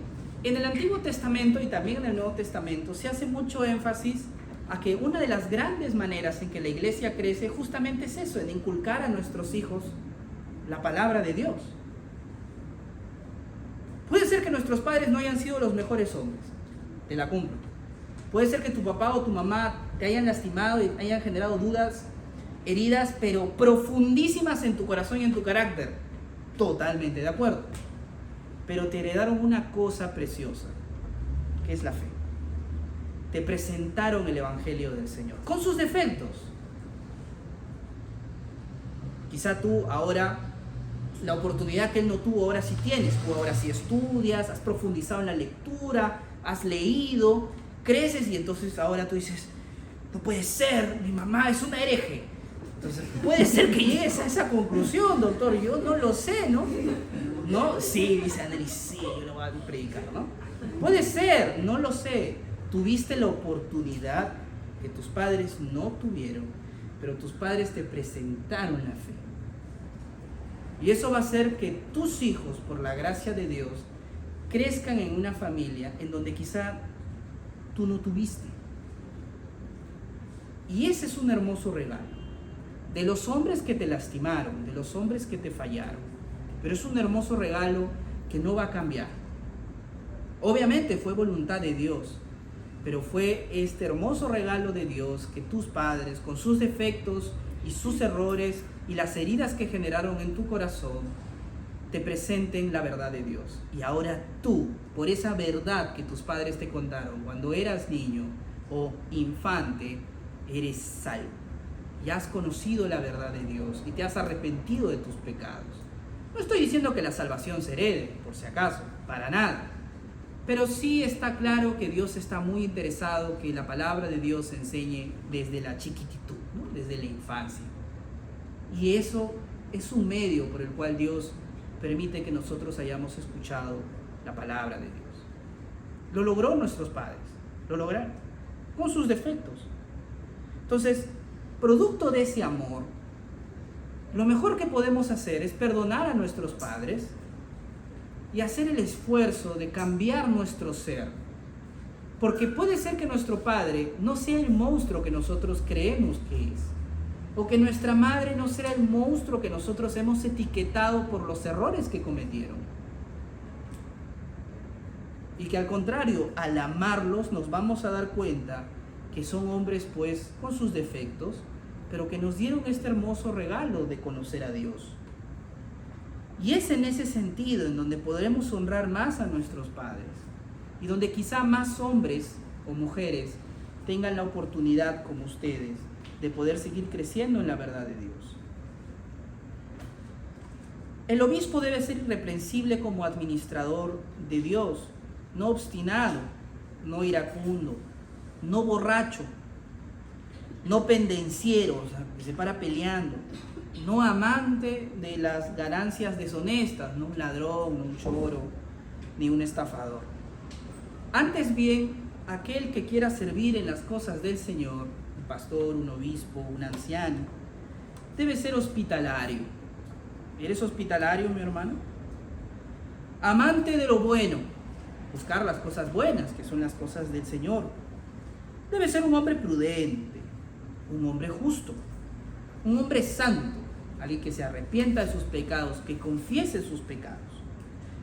En el Antiguo Testamento y también en el Nuevo Testamento se hace mucho énfasis a que una de las grandes maneras en que la iglesia crece justamente es eso, en inculcar a nuestros hijos la palabra de Dios. Puede ser que nuestros padres no hayan sido los mejores hombres, te la cumplo. Puede ser que tu papá o tu mamá te hayan lastimado y hayan generado dudas, heridas, pero profundísimas en tu corazón y en tu carácter. Totalmente de acuerdo. Pero te heredaron una cosa preciosa, que es la fe. Te presentaron el Evangelio del Señor, con sus defectos, Quizá tú ahora, la oportunidad que él no tuvo, ahora sí tienes. Tú ahora sí estudias, has profundizado en la lectura, has leído, creces y entonces ahora tú dices, no puede ser, mi mamá es una hereje. Entonces, puede ser que llegues a esa conclusión, doctor, yo no lo sé, ¿no? ¿No? Sí, dice Annelies, sí, yo lo voy a predicar, ¿no? Puede ser, no lo sé. Tuviste la oportunidad que tus padres no tuvieron, pero tus padres te presentaron la fe. Y eso va a hacer que tus hijos, por la gracia de Dios, crezcan en una familia en donde quizá tú no tuviste. Y ese es un hermoso regalo. De los hombres que te lastimaron, de los hombres que te fallaron. Pero es un hermoso regalo que no va a cambiar. Obviamente fue voluntad de Dios, pero fue este hermoso regalo de Dios que tus padres, con sus defectos y sus errores y las heridas que generaron en tu corazón, te presenten la verdad de Dios. Y ahora tú, por esa verdad que tus padres te contaron cuando eras niño o infante, eres salvo. Y has conocido la verdad de Dios y te has arrepentido de tus pecados. No estoy diciendo que la salvación se herede, por si acaso, para nada. Pero sí está claro que Dios está muy interesado que la palabra de Dios se enseñe desde la chiquititud, ¿no? Desde la infancia. Y eso es un medio por el cual Dios permite que nosotros hayamos escuchado la palabra de Dios. Lo logró nuestros padres, lo lograron, con sus defectos. Entonces, producto de ese amor, lo mejor que podemos hacer es perdonar a nuestros padres y hacer el esfuerzo de cambiar nuestro ser. Porque puede ser que nuestro padre no sea el monstruo que nosotros creemos que es. O que nuestra madre no sea el monstruo que nosotros hemos etiquetado por los errores que cometieron. Y que al contrario, al amarlos nos vamos a dar cuenta que son hombres pues con sus defectos, pero que nos dieron este hermoso regalo de conocer a Dios. Y es en ese sentido en donde podremos honrar más a nuestros padres y donde quizá más hombres o mujeres tengan la oportunidad como ustedes de poder seguir creciendo en la verdad de Dios. El obispo debe ser irreprensible como administrador de Dios, no obstinado, no iracundo, no borracho, no pendenciero, o sea, que se para peleando, no amante de las ganancias deshonestas, no un ladrón, no un choro, ni un estafador. Antes bien, aquel que quiera servir en las cosas del Señor, un pastor, un obispo, un anciano, debe ser hospitalario. ¿Eres hospitalario, mi hermano? Amante de lo bueno, buscar las cosas buenas, que son las cosas del Señor. Debe ser un hombre prudente, un hombre justo, un hombre santo, alguien que se arrepienta de sus pecados, que confiese sus pecados,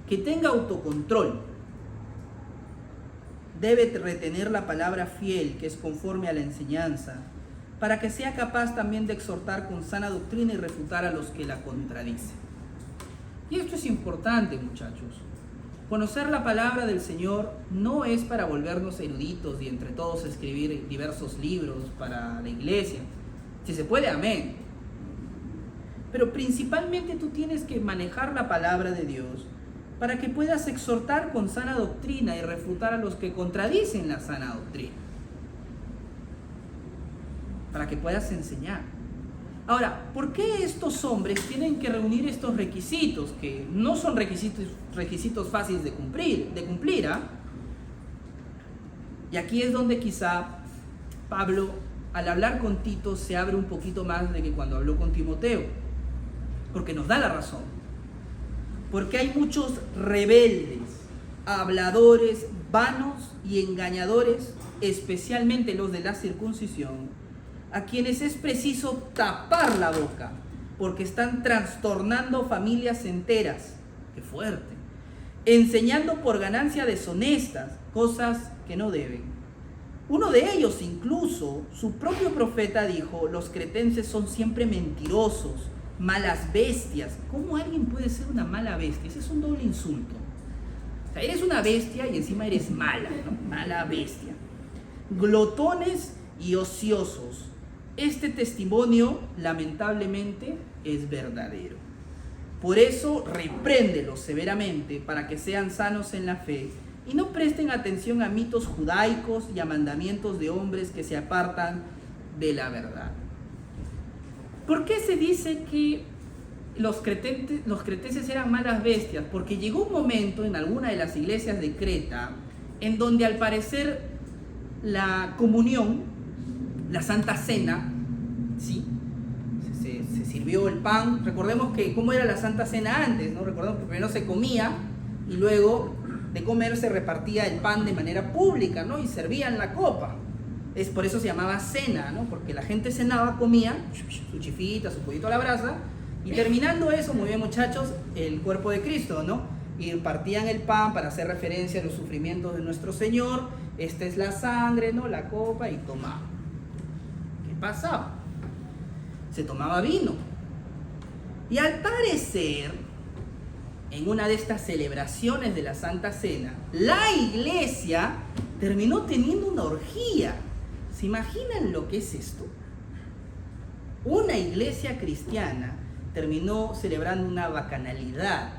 que tenga autocontrol. Debe retener la palabra fiel, que es conforme a la enseñanza, para que sea capaz también de exhortar con sana doctrina y refutar a los que la contradicen. Y esto es importante, muchachos. Conocer la palabra del Señor no es para volvernos eruditos y entre todos escribir diversos libros para la iglesia. Si se puede, amén. Pero principalmente tú tienes que manejar la palabra de Dios para que puedas exhortar con sana doctrina y refutar a los que contradicen la sana doctrina. Para que puedas enseñar. Ahora, ¿por qué estos hombres tienen que reunir estos requisitos? Que no son requisitos fáciles de cumplir, ¿ah? Y aquí es donde quizá Pablo, al hablar con Tito, se abre un poquito más de que cuando habló con Timoteo. Porque nos da la razón. Porque hay muchos rebeldes, habladores, vanos y engañadores, especialmente los de la circuncisión, a quienes es preciso tapar la boca, porque están trastornando familias enteras. ¡Qué fuerte! Enseñando por ganancia deshonestas cosas que no deben. Uno de ellos incluso, su propio profeta dijo, los cretenses son siempre mentirosos, malas bestias. ¿Cómo alguien puede ser una mala bestia? Ese es un doble insulto. O sea, eres una bestia y encima eres mala, ¿no? Mala bestia. Glotones y ociosos, Este testimonio, lamentablemente, es verdadero. Por eso, repréndelos severamente para que sean sanos en la fe y no presten atención a mitos judaicos y a mandamientos de hombres que se apartan de la verdad. ¿Por qué se dice que los cretenses eran malas bestias? Porque llegó un momento en alguna de las iglesias de Creta en donde al parecer la comunión, la Santa Cena, ¿sí? Se sirvió el pan. Recordemos que cómo era la Santa Cena antes, ¿no? Recordemos que primero se comía y luego de comer se repartía el pan de manera pública, ¿no? Y servían la copa. Es por eso se llamaba cena, ¿no? Porque la gente cenaba, comía su chifita, su pollito a la brasa, y terminando eso, muy bien muchachos, el cuerpo de Cristo, ¿no? Y partían el pan para hacer referencia a los sufrimientos de nuestro Señor. Esta es la sangre, ¿no? La copa, y tomaban. ¿Qué pasaba? Se tomaba vino. Y al parecer, en una de estas celebraciones de la Santa Cena, la iglesia terminó teniendo una orgía. ¿Se imaginan lo que es esto? Una iglesia cristiana terminó celebrando una bacanalidad.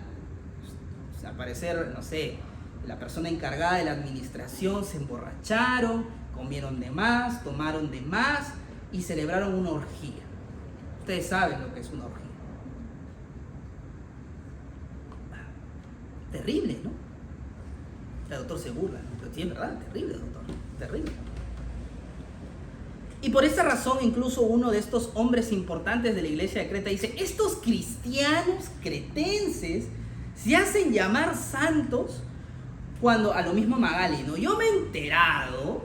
O sea, al parecer, no sé, la persona encargada de la administración se emborracharon, comieron de más, tomaron de más y celebraron una orgía. Ustedes saben lo que es una orgía. Terrible, ¿no? El doctor se burla, ¿no? Pero tiene verdad, terrible, doctor, terrible. Y por esa razón, incluso uno de estos hombres importantes de la iglesia de Creta dice: estos cristianos cretenses se hacen llamar santos, cuando a lo mismo Magali, ¿no? Yo me he enterado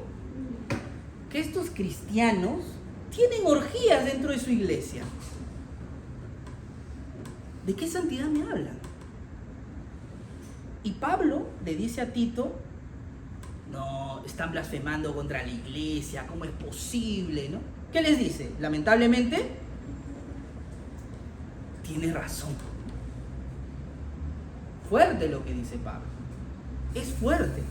que estos cristianos tienen orgías dentro de su iglesia. ¿De qué santidad me hablan? Y Pablo le dice a Tito: no, están blasfemando contra la iglesia, ¿cómo es posible, no? ¿Qué les dice? Lamentablemente, tiene razón. Fuerte lo que dice Pablo. Es fuerte.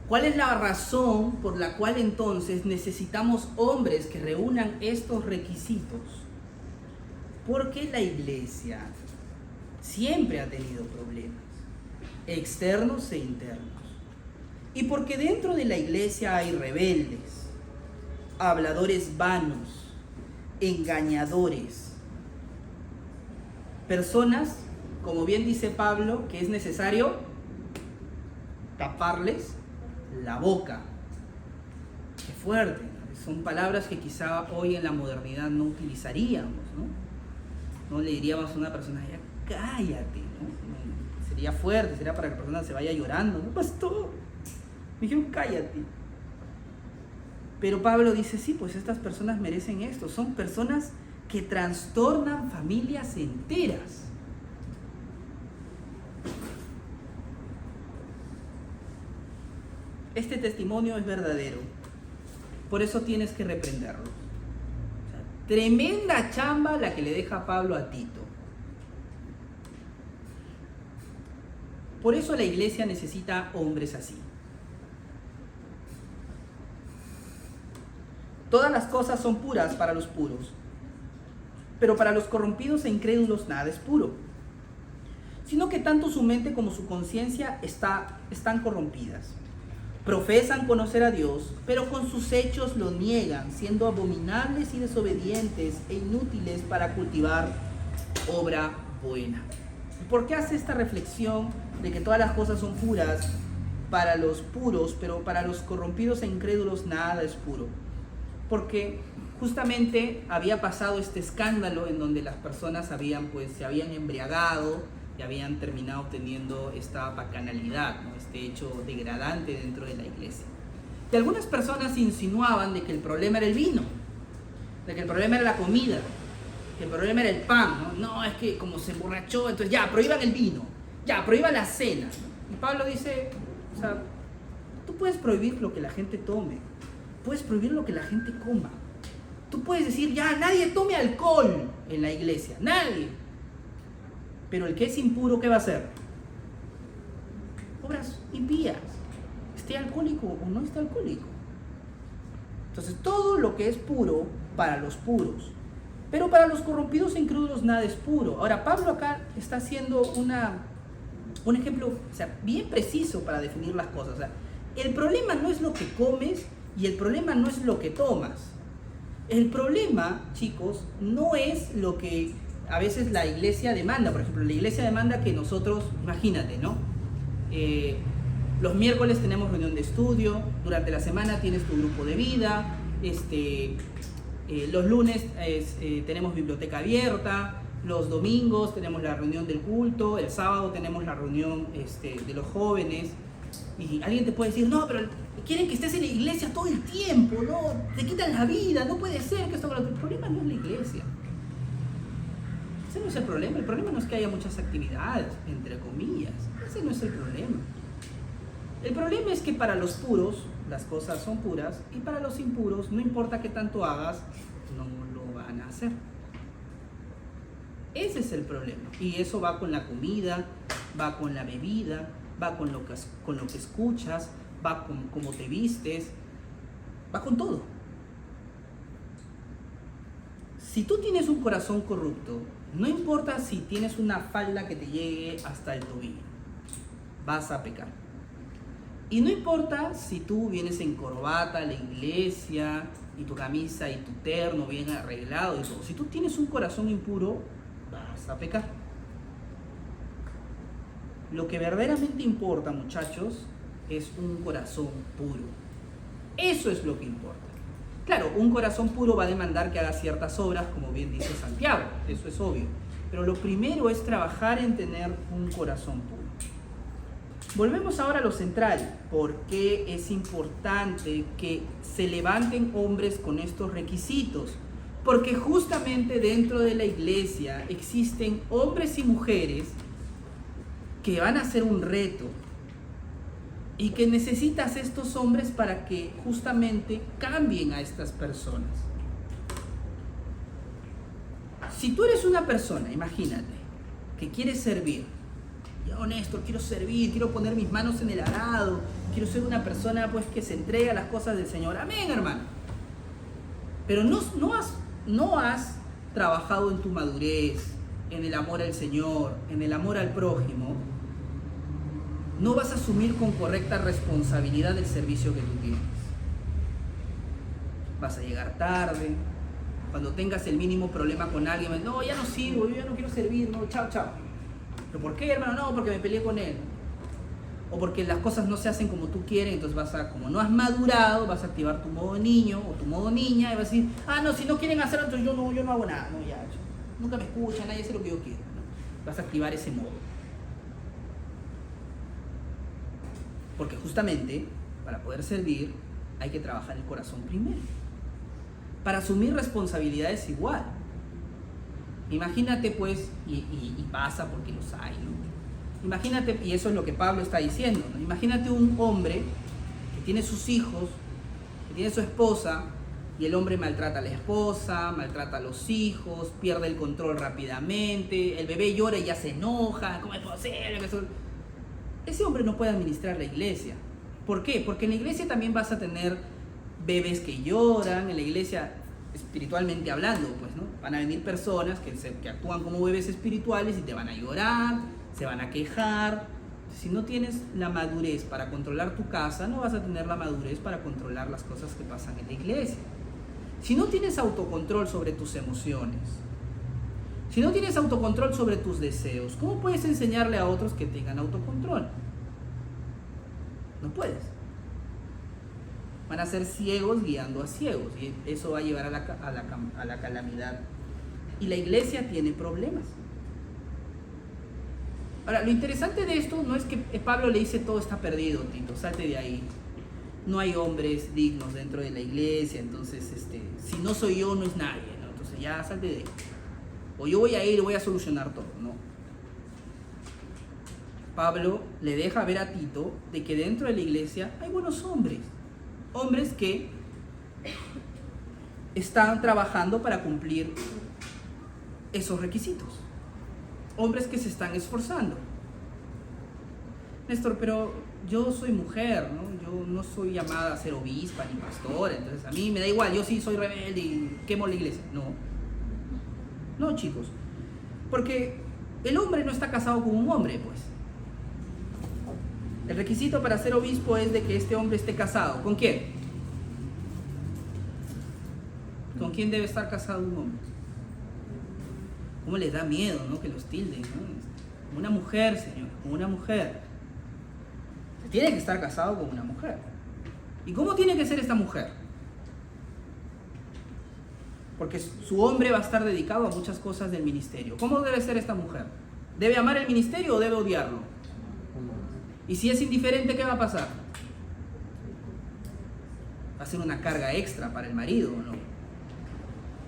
¿Cuál es la razón por la cual entonces necesitamos hombres que reúnan estos requisitos? Porque la iglesia siempre ha tenido problemas, externos e internos. Y porque dentro de la iglesia hay rebeldes, habladores vanos, engañadores, personas, como bien dice Pablo, que es necesario taparles la boca. Qué fuerte, ¿no? Son palabras que quizá hoy en la modernidad no utilizaríamos, ¿no? No le diríamos a una persona: ya cállate, ¿no? Sería fuerte, sería para que la persona se vaya llorando, ¿no? Pastor, me dijeron cállate. Pero Pablo dice: sí, pues estas personas merecen esto. Son personas que trastornan familias enteras. Este testimonio es verdadero. Por eso tienes que reprenderlo. O sea, tremenda chamba la que le deja Pablo a Tito. Por eso la iglesia necesita hombres así. Todas las cosas son puras para los puros, pero para los corrompidos e incrédulos nada es puro, sino que tanto su mente como su conciencia están corrompidas. Profesan conocer a Dios, pero con sus hechos lo niegan, siendo abominables y desobedientes e inútiles para cultivar obra buena. ¿Por qué hace esta reflexión de que todas las cosas son puras para los puros, pero para los corrompidos e incrédulos nada es puro? Porque justamente había pasado este escándalo en donde las personas se habían embriagado y habían terminado teniendo esta bacanalidad, ¿no? Este hecho degradante dentro de la iglesia. Y algunas personas insinuaban de que el problema era el vino, de que el problema era la comida, que el problema era el pan, ¿no? No, es que como se emborrachó, entonces ya, prohíban el vino, ya, prohíban la cena, ¿no? Y Pablo dice, o sea, tú puedes prohibir lo que la gente tome, puedes prohibir lo que la gente coma, tú puedes decir, ya, nadie tome alcohol en la iglesia, nadie. Pero el que es impuro, ¿qué va a hacer? Obras impías. Esté alcohólico o no esté alcohólico. Entonces todo lo que es puro para los puros, pero para los corrompidos e incrédulos nada es puro. Ahora Pablo acá está haciendo un ejemplo, o sea, bien preciso para definir las cosas. O sea, el problema no es lo que comes y el problema no es lo que tomas. El problema, chicos, no es lo que a veces la iglesia demanda. Por ejemplo, la iglesia demanda que nosotros, imagínate, ¿no? Los miércoles tenemos reunión de estudio, durante la semana tienes tu grupo de vida, los lunes tenemos biblioteca abierta, los domingos tenemos la reunión del culto, el sábado tenemos la reunión de los jóvenes. Y alguien te puede decir, no, pero quieren que estés en la iglesia todo el tiempo, no, te quitan la vida, no puede ser que esto... El problema no es la iglesia. Ese no es el problema no es que haya muchas actividades, entre comillas, ese no es el problema. El problema es que para los puros las cosas son puras y para los impuros, no importa qué tanto hagas, no lo van a hacer. Ese es el problema. Y eso va con la comida, va con la bebida, va con lo que escuchas, va con cómo te vistes, va con todo. Si tú tienes un corazón corrupto, no importa si tienes una falda que te llegue hasta el tobillo, vas a pecar. Y no importa si tú vienes en corbata a la iglesia y tu camisa y tu terno bien arreglado y todo. Si tú tienes un corazón impuro, vas a pecar. Lo que verdaderamente importa, muchachos, es un corazón puro. Eso es lo que importa. Claro, un corazón puro va a demandar que hagas ciertas obras, como bien dice Santiago, eso es obvio. Pero lo primero es trabajar en tener un corazón puro. Volvemos ahora a lo central. ¿Por qué es importante que se levanten hombres con estos requisitos? Porque justamente dentro de la iglesia existen hombres y mujeres que van a ser un reto y que necesitas estos hombres para que justamente cambien a estas personas. Si tú eres una persona, imagínate, que quiere servir, yo Néstor, quiero servir, quiero poner mis manos en el arado, quiero ser una persona pues que se entrega a las cosas del Señor, amén, hermano, pero no has trabajado en tu madurez, en el amor al Señor, en el amor al prójimo, no vas a asumir con correcta responsabilidad el servicio que tú tienes. Vas a llegar tarde, cuando tengas el mínimo problema con alguien, no, ya no sirvo, yo ya no quiero servir, no, chao. ¿Pero por qué, hermano? No, porque me peleé con él. O porque las cosas no se hacen como tú quieres, entonces como no has madurado, vas a activar tu modo niño o tu modo niña y vas a decir, no, si no quieren hacerlo, entonces yo no hago nada, no, ya, nunca me escuchan, nadie hace lo que yo quiero, ¿no? Vas a activar ese modo. Porque justamente, para poder servir, hay que trabajar el corazón primero. Para asumir responsabilidades igual. Imagínate pues, y pasa porque los hay, ¿no? Imagínate, y eso es lo que Pablo está diciendo, ¿no? Imagínate un hombre que tiene sus hijos, que tiene su esposa, y el hombre maltrata a la esposa, maltrata a los hijos, pierde el control rápidamente, el bebé llora y ya se enoja, ¿cómo es posible? Ese hombre no puede administrar la iglesia. ¿Por qué? Porque en la iglesia también vas a tener bebés que lloran, en la iglesia espiritualmente hablando, pues, ¿no? Van a venir personas que actúan como bebés espirituales y te van a llorar, se van a quejar. Si no tienes la madurez para controlar tu casa, no vas a tener la madurez para controlar las cosas que pasan en la iglesia. Si no tienes autocontrol sobre tus emociones, si no tienes autocontrol sobre tus deseos, ¿cómo puedes enseñarle a otros que tengan autocontrol? No puedes. Van a ser ciegos guiando a ciegos y eso va a llevar a la calamidad. Y la iglesia tiene problemas. Ahora, lo interesante de esto no es que Pablo le dice todo está perdido, Tito, salte de ahí. No hay hombres dignos dentro de la iglesia, entonces si no soy yo, no es nadie, ¿no? Entonces ya salte de ahí. O yo voy a ir y voy a solucionar todo, ¿no? Pablo le deja ver a Tito de que dentro de la iglesia hay buenos hombres. Hombres que están trabajando para cumplir esos requisitos. Hombres que se están esforzando. Néstor, pero yo soy mujer, ¿no? Yo no soy llamada a ser obispa ni pastora, entonces a mí me da igual, yo sí soy rebelde y quemo la iglesia. No, chicos, porque el hombre no está casado con un hombre, pues. El requisito para ser obispo es de que este hombre esté casado. ¿Con quién? ¿Con quién debe estar casado un hombre? ¿Cómo les da miedo, no? Que los tilden, ¿no? Una mujer, señor, con una mujer. Tiene que estar casado con una mujer. ¿Y cómo tiene que ser esta mujer? Porque su hombre va a estar dedicado a muchas cosas del ministerio. ¿Cómo debe ser esta mujer? ¿Debe amar el ministerio o debe odiarlo? Y si es indiferente, ¿qué va a pasar? ¿Va a ser una carga extra para el marido o no?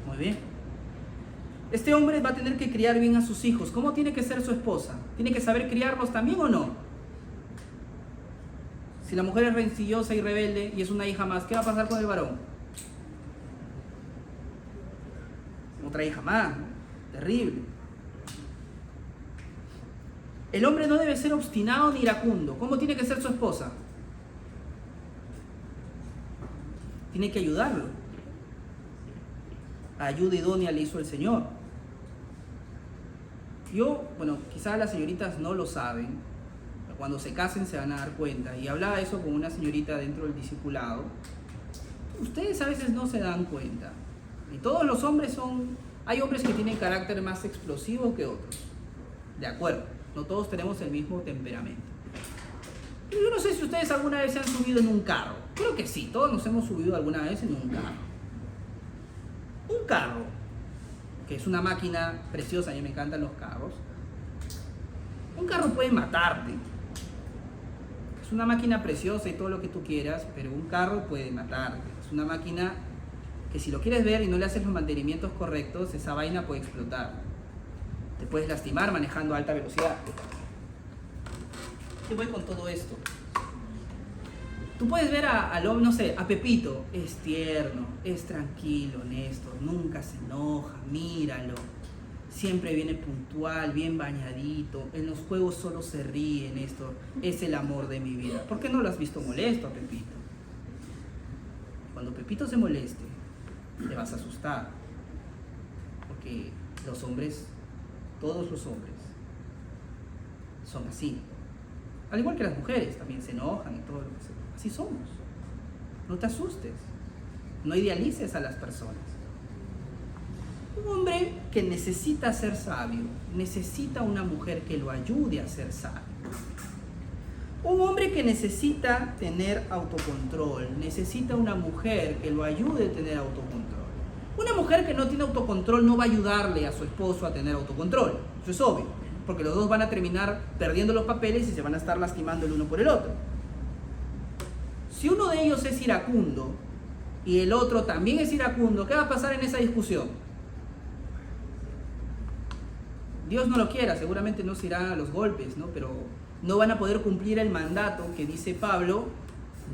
Muy bien. Este hombre va a tener que criar bien a sus hijos. ¿Cómo tiene que ser su esposa? ¿Tiene que saber criarlos también o no? Si la mujer es rencillosa y rebelde y es una hija más, ¿qué va a pasar con el varón? Otra hija más, ¿no? Terrible. El hombre no debe ser obstinado ni iracundo. ¿Cómo tiene que ser su esposa? Tiene que ayudarlo. Ayuda idónea le hizo el Señor. Quizás las señoritas no lo saben. Cuando se casen se van a dar cuenta. Y hablaba eso con una señorita dentro del discipulado. Ustedes a veces no se dan cuenta. Y todos los hombres son... Hay hombres que tienen carácter más explosivo que otros. De acuerdo. No todos tenemos el mismo temperamento. Pero yo no sé si ustedes alguna vez se han subido en un carro. Creo que sí. Todos nos hemos subido alguna vez en un carro. Un carro, que es una máquina preciosa. A mí me encantan los carros. Un carro puede matarte. Es una máquina preciosa y todo lo que tú quieras, pero un carro puede matarte. Es una máquina que si lo quieres ver y no le haces los mantenimientos correctos, esa vaina puede explotar. Te puedes lastimar manejando a alta velocidad. ¿Qué voy con todo esto? Tú puedes ver a Pepito. Es tierno, es tranquilo, honesto, nunca se enoja, míralo. Siempre viene puntual, bien bañadito. En los juegos solo se ríe en esto. Es el amor de mi vida. ¿Por qué no lo has visto molesto a Pepito? Cuando Pepito se moleste, te vas a asustar. Porque los hombres, todos los hombres, son así. Al igual que las mujeres, también se enojan y todo lo que sea. Así somos. No te asustes. No idealices a las personas. Un hombre que necesita ser sabio, necesita una mujer que lo ayude a ser sabio. Un hombre que necesita tener autocontrol, necesita una mujer que lo ayude a tener autocontrol. Una mujer que no tiene autocontrol no va a ayudarle a su esposo a tener autocontrol. Eso es obvio, porque los dos van a terminar perdiendo los papeles y se van a estar lastimando el uno por el otro. Si uno de ellos es iracundo y el otro también es iracundo, ¿qué va a pasar en esa discusión? Dios no lo quiera, seguramente no se irán a los golpes, ¿no? Pero no van a poder cumplir el mandato que dice Pablo,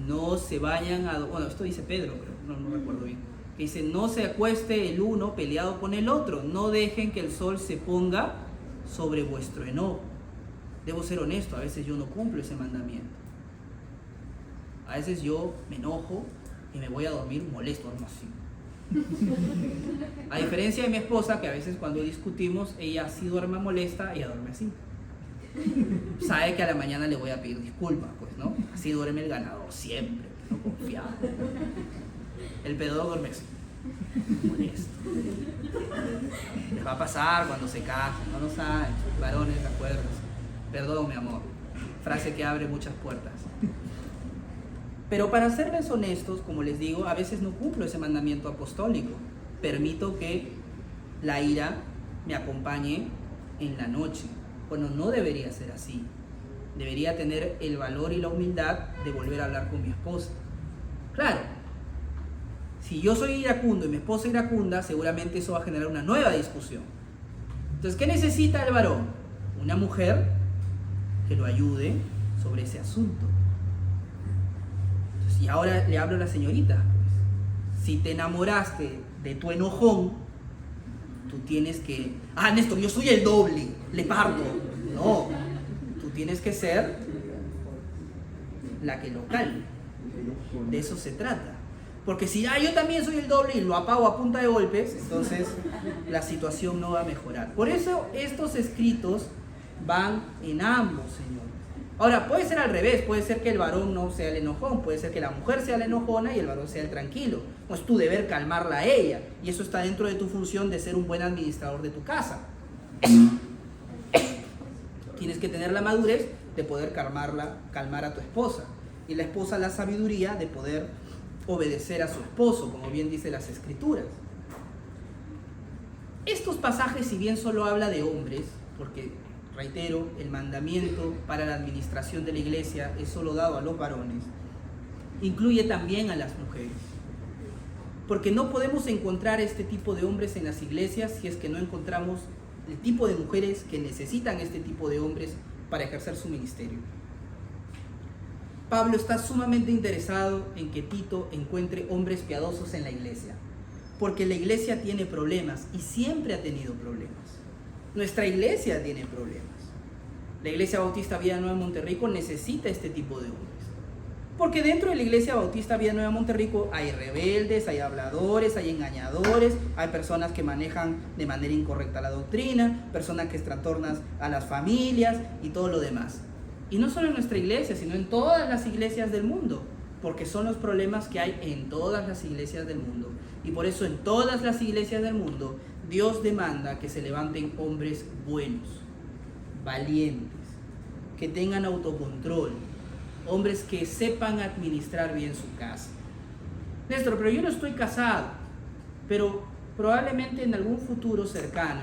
no se vayan a... Bueno, esto dice Pedro, pero no recuerdo bien. Que dice, no se acueste el uno peleado con el otro, no dejen que el sol se ponga sobre vuestro enojo. Debo ser honesto, a veces yo no cumplo ese mandamiento. A veces yo me enojo y me voy a dormir molesto, algo así. A diferencia de mi esposa, que a veces cuando discutimos, ella sí duerme molesta y ella duerme así. Sabe que a la mañana le voy a pedir disculpas, pues, ¿no? Así duerme el ganador, siempre, no confiado. El perdedor duerme así, molesto. Les va a pasar cuando se casen, no lo saben, varones, acuérdense. Perdón, mi amor. Frase que abre muchas puertas. Pero para serles honestos, como les digo, a veces no cumplo ese mandamiento apostólico. Permito que la ira me acompañe en la noche. Bueno, no debería ser así. Debería tener el valor y la humildad de volver a hablar con mi esposa. Claro, si yo soy iracundo y mi esposa iracunda, seguramente eso va a generar una nueva discusión. Entonces, ¿qué necesita el varón? Una mujer que lo ayude sobre ese asunto. Y ahora le hablo a la señorita, pues, si te enamoraste de tu enojón, tú tienes que, Néstor, yo soy el doble, le parto. No, tú tienes que ser la que lo calme. De eso se trata. Porque si yo también soy el doble y lo apago a punta de golpes, entonces la situación no va a mejorar. Por eso estos escritos van en ambos, señores. Ahora, puede ser al revés, puede ser que el varón no sea el enojón, puede ser que la mujer sea la enojona y el varón sea el tranquilo. No es tu deber calmarla a ella, y eso está dentro de tu función de ser un buen administrador de tu casa. Tienes que tener la madurez de poder calmar a tu esposa, y la esposa la sabiduría de poder obedecer a su esposo, como bien dice las Escrituras. Estos pasajes, si bien solo habla de hombres, porque reitero, el mandamiento para la administración de la iglesia es solo dado a los varones, incluye también a las mujeres. Porque no podemos encontrar este tipo de hombres en las iglesias si es que no encontramos el tipo de mujeres que necesitan este tipo de hombres para ejercer su ministerio. Pablo está sumamente interesado en que Tito encuentre hombres piadosos en la iglesia, porque la iglesia tiene problemas y siempre ha tenido problemas. Nuestra iglesia tiene problemas. La Iglesia Bautista Vida Nueva Monterrico necesita este tipo de hombres. Porque dentro de la Iglesia Bautista Vida Nueva Monterrico hay rebeldes, hay habladores, hay engañadores, hay personas que manejan de manera incorrecta la doctrina, personas que trastornan a las familias y todo lo demás. Y no solo en nuestra iglesia, sino en todas las iglesias del mundo, porque son los problemas que hay en todas las iglesias del mundo. Y por eso en todas las iglesias del mundo Dios demanda que se levanten hombres buenos, valientes, que tengan autocontrol, hombres que sepan administrar bien su casa. Néstor, pero yo no estoy casado, pero probablemente en algún futuro cercano,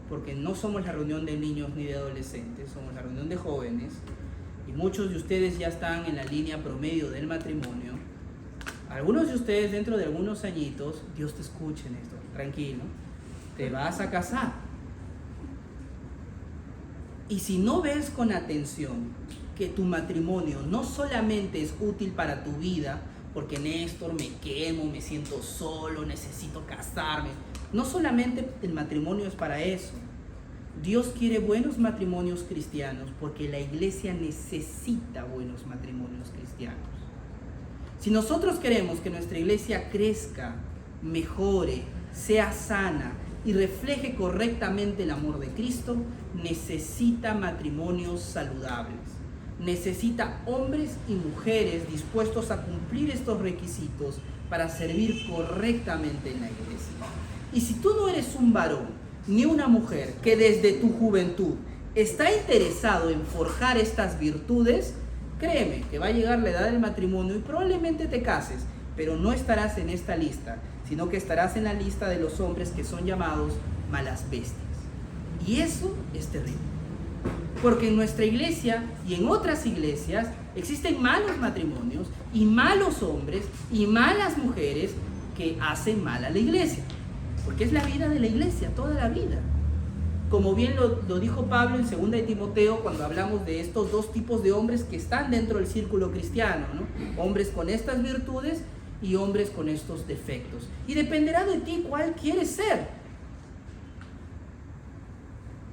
porque no somos la reunión de niños ni de adolescentes, somos la reunión de jóvenes, y muchos de ustedes ya están en la línea promedio del matrimonio. Algunos de ustedes dentro de algunos añitos, Dios te escuche, Néstor, tranquilo, te vas a casar. Y si no ves con atención que tu matrimonio no solamente es útil para tu vida, porque Néstor, me quemo, me siento solo, necesito casarme. No solamente el matrimonio es para eso. Dios quiere buenos matrimonios cristianos porque la iglesia necesita buenos matrimonios cristianos. Si nosotros queremos que nuestra iglesia crezca, mejore, sea sana y refleje correctamente el amor de Cristo, necesita matrimonios saludables. Necesita hombres y mujeres dispuestos a cumplir estos requisitos para servir correctamente en la iglesia. Y si tú no eres un varón ni una mujer que desde tu juventud está interesado en forjar estas virtudes, créeme que va a llegar la edad del matrimonio y probablemente te cases, pero no estarás en esta lista, sino que estarás en la lista de los hombres que son llamados malas bestias. Y eso es terrible. Porque en nuestra iglesia y en otras iglesias existen malos matrimonios y malos hombres y malas mujeres que hacen mal a la iglesia. Porque es la vida de la iglesia, toda la vida. Como bien lo dijo Pablo en 2 de Timoteo cuando hablamos de estos dos tipos de hombres que están dentro del círculo cristiano, ¿no? Hombres con estas virtudes y hombres con estos defectos. Y dependerá de ti cuál quieres ser.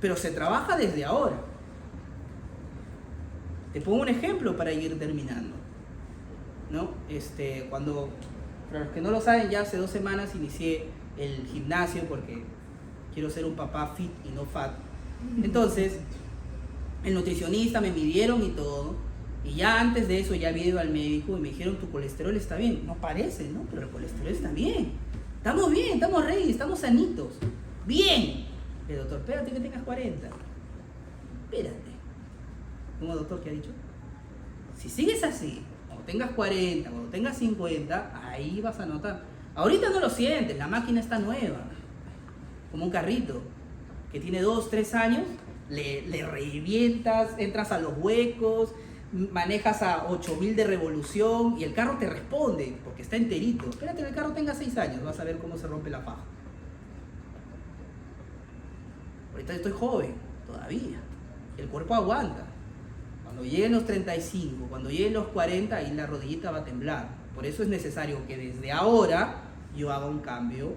Pero se trabaja desde ahora. Te pongo un ejemplo para ir terminando, ¿no? Para los que no lo saben, ya hace 2 semanas inicié el gimnasio porque quiero ser un papá fit y no fat. Entonces, el nutricionista me midieron y todo, y ya antes de eso ya había ido al médico y me dijeron, tu colesterol está bien. No parece, ¿no? Pero el colesterol está bien. Estamos bien, estamos ready, estamos sanitos. ¡Bien! El doctor, espérate que tengas 40. Espérate. ¿Cómo, doctor, qué ha dicho? Si sigues así, cuando tengas 40, cuando tengas 50, ahí vas a notar. Ahorita no lo sientes, la máquina está nueva. Como un carrito que tiene 2, 3 años, le revientas, entras a los huecos, manejas a 8000 de revolución y el carro te responde porque está enterito. Espérate que el carro tenga 6 años, vas a ver cómo se rompe la faja. Ahorita estoy joven, todavía. El cuerpo aguanta. Cuando lleguen los 35, cuando lleguen los 40, ahí la rodillita va a temblar. Por eso es necesario que desde ahora yo haga un cambio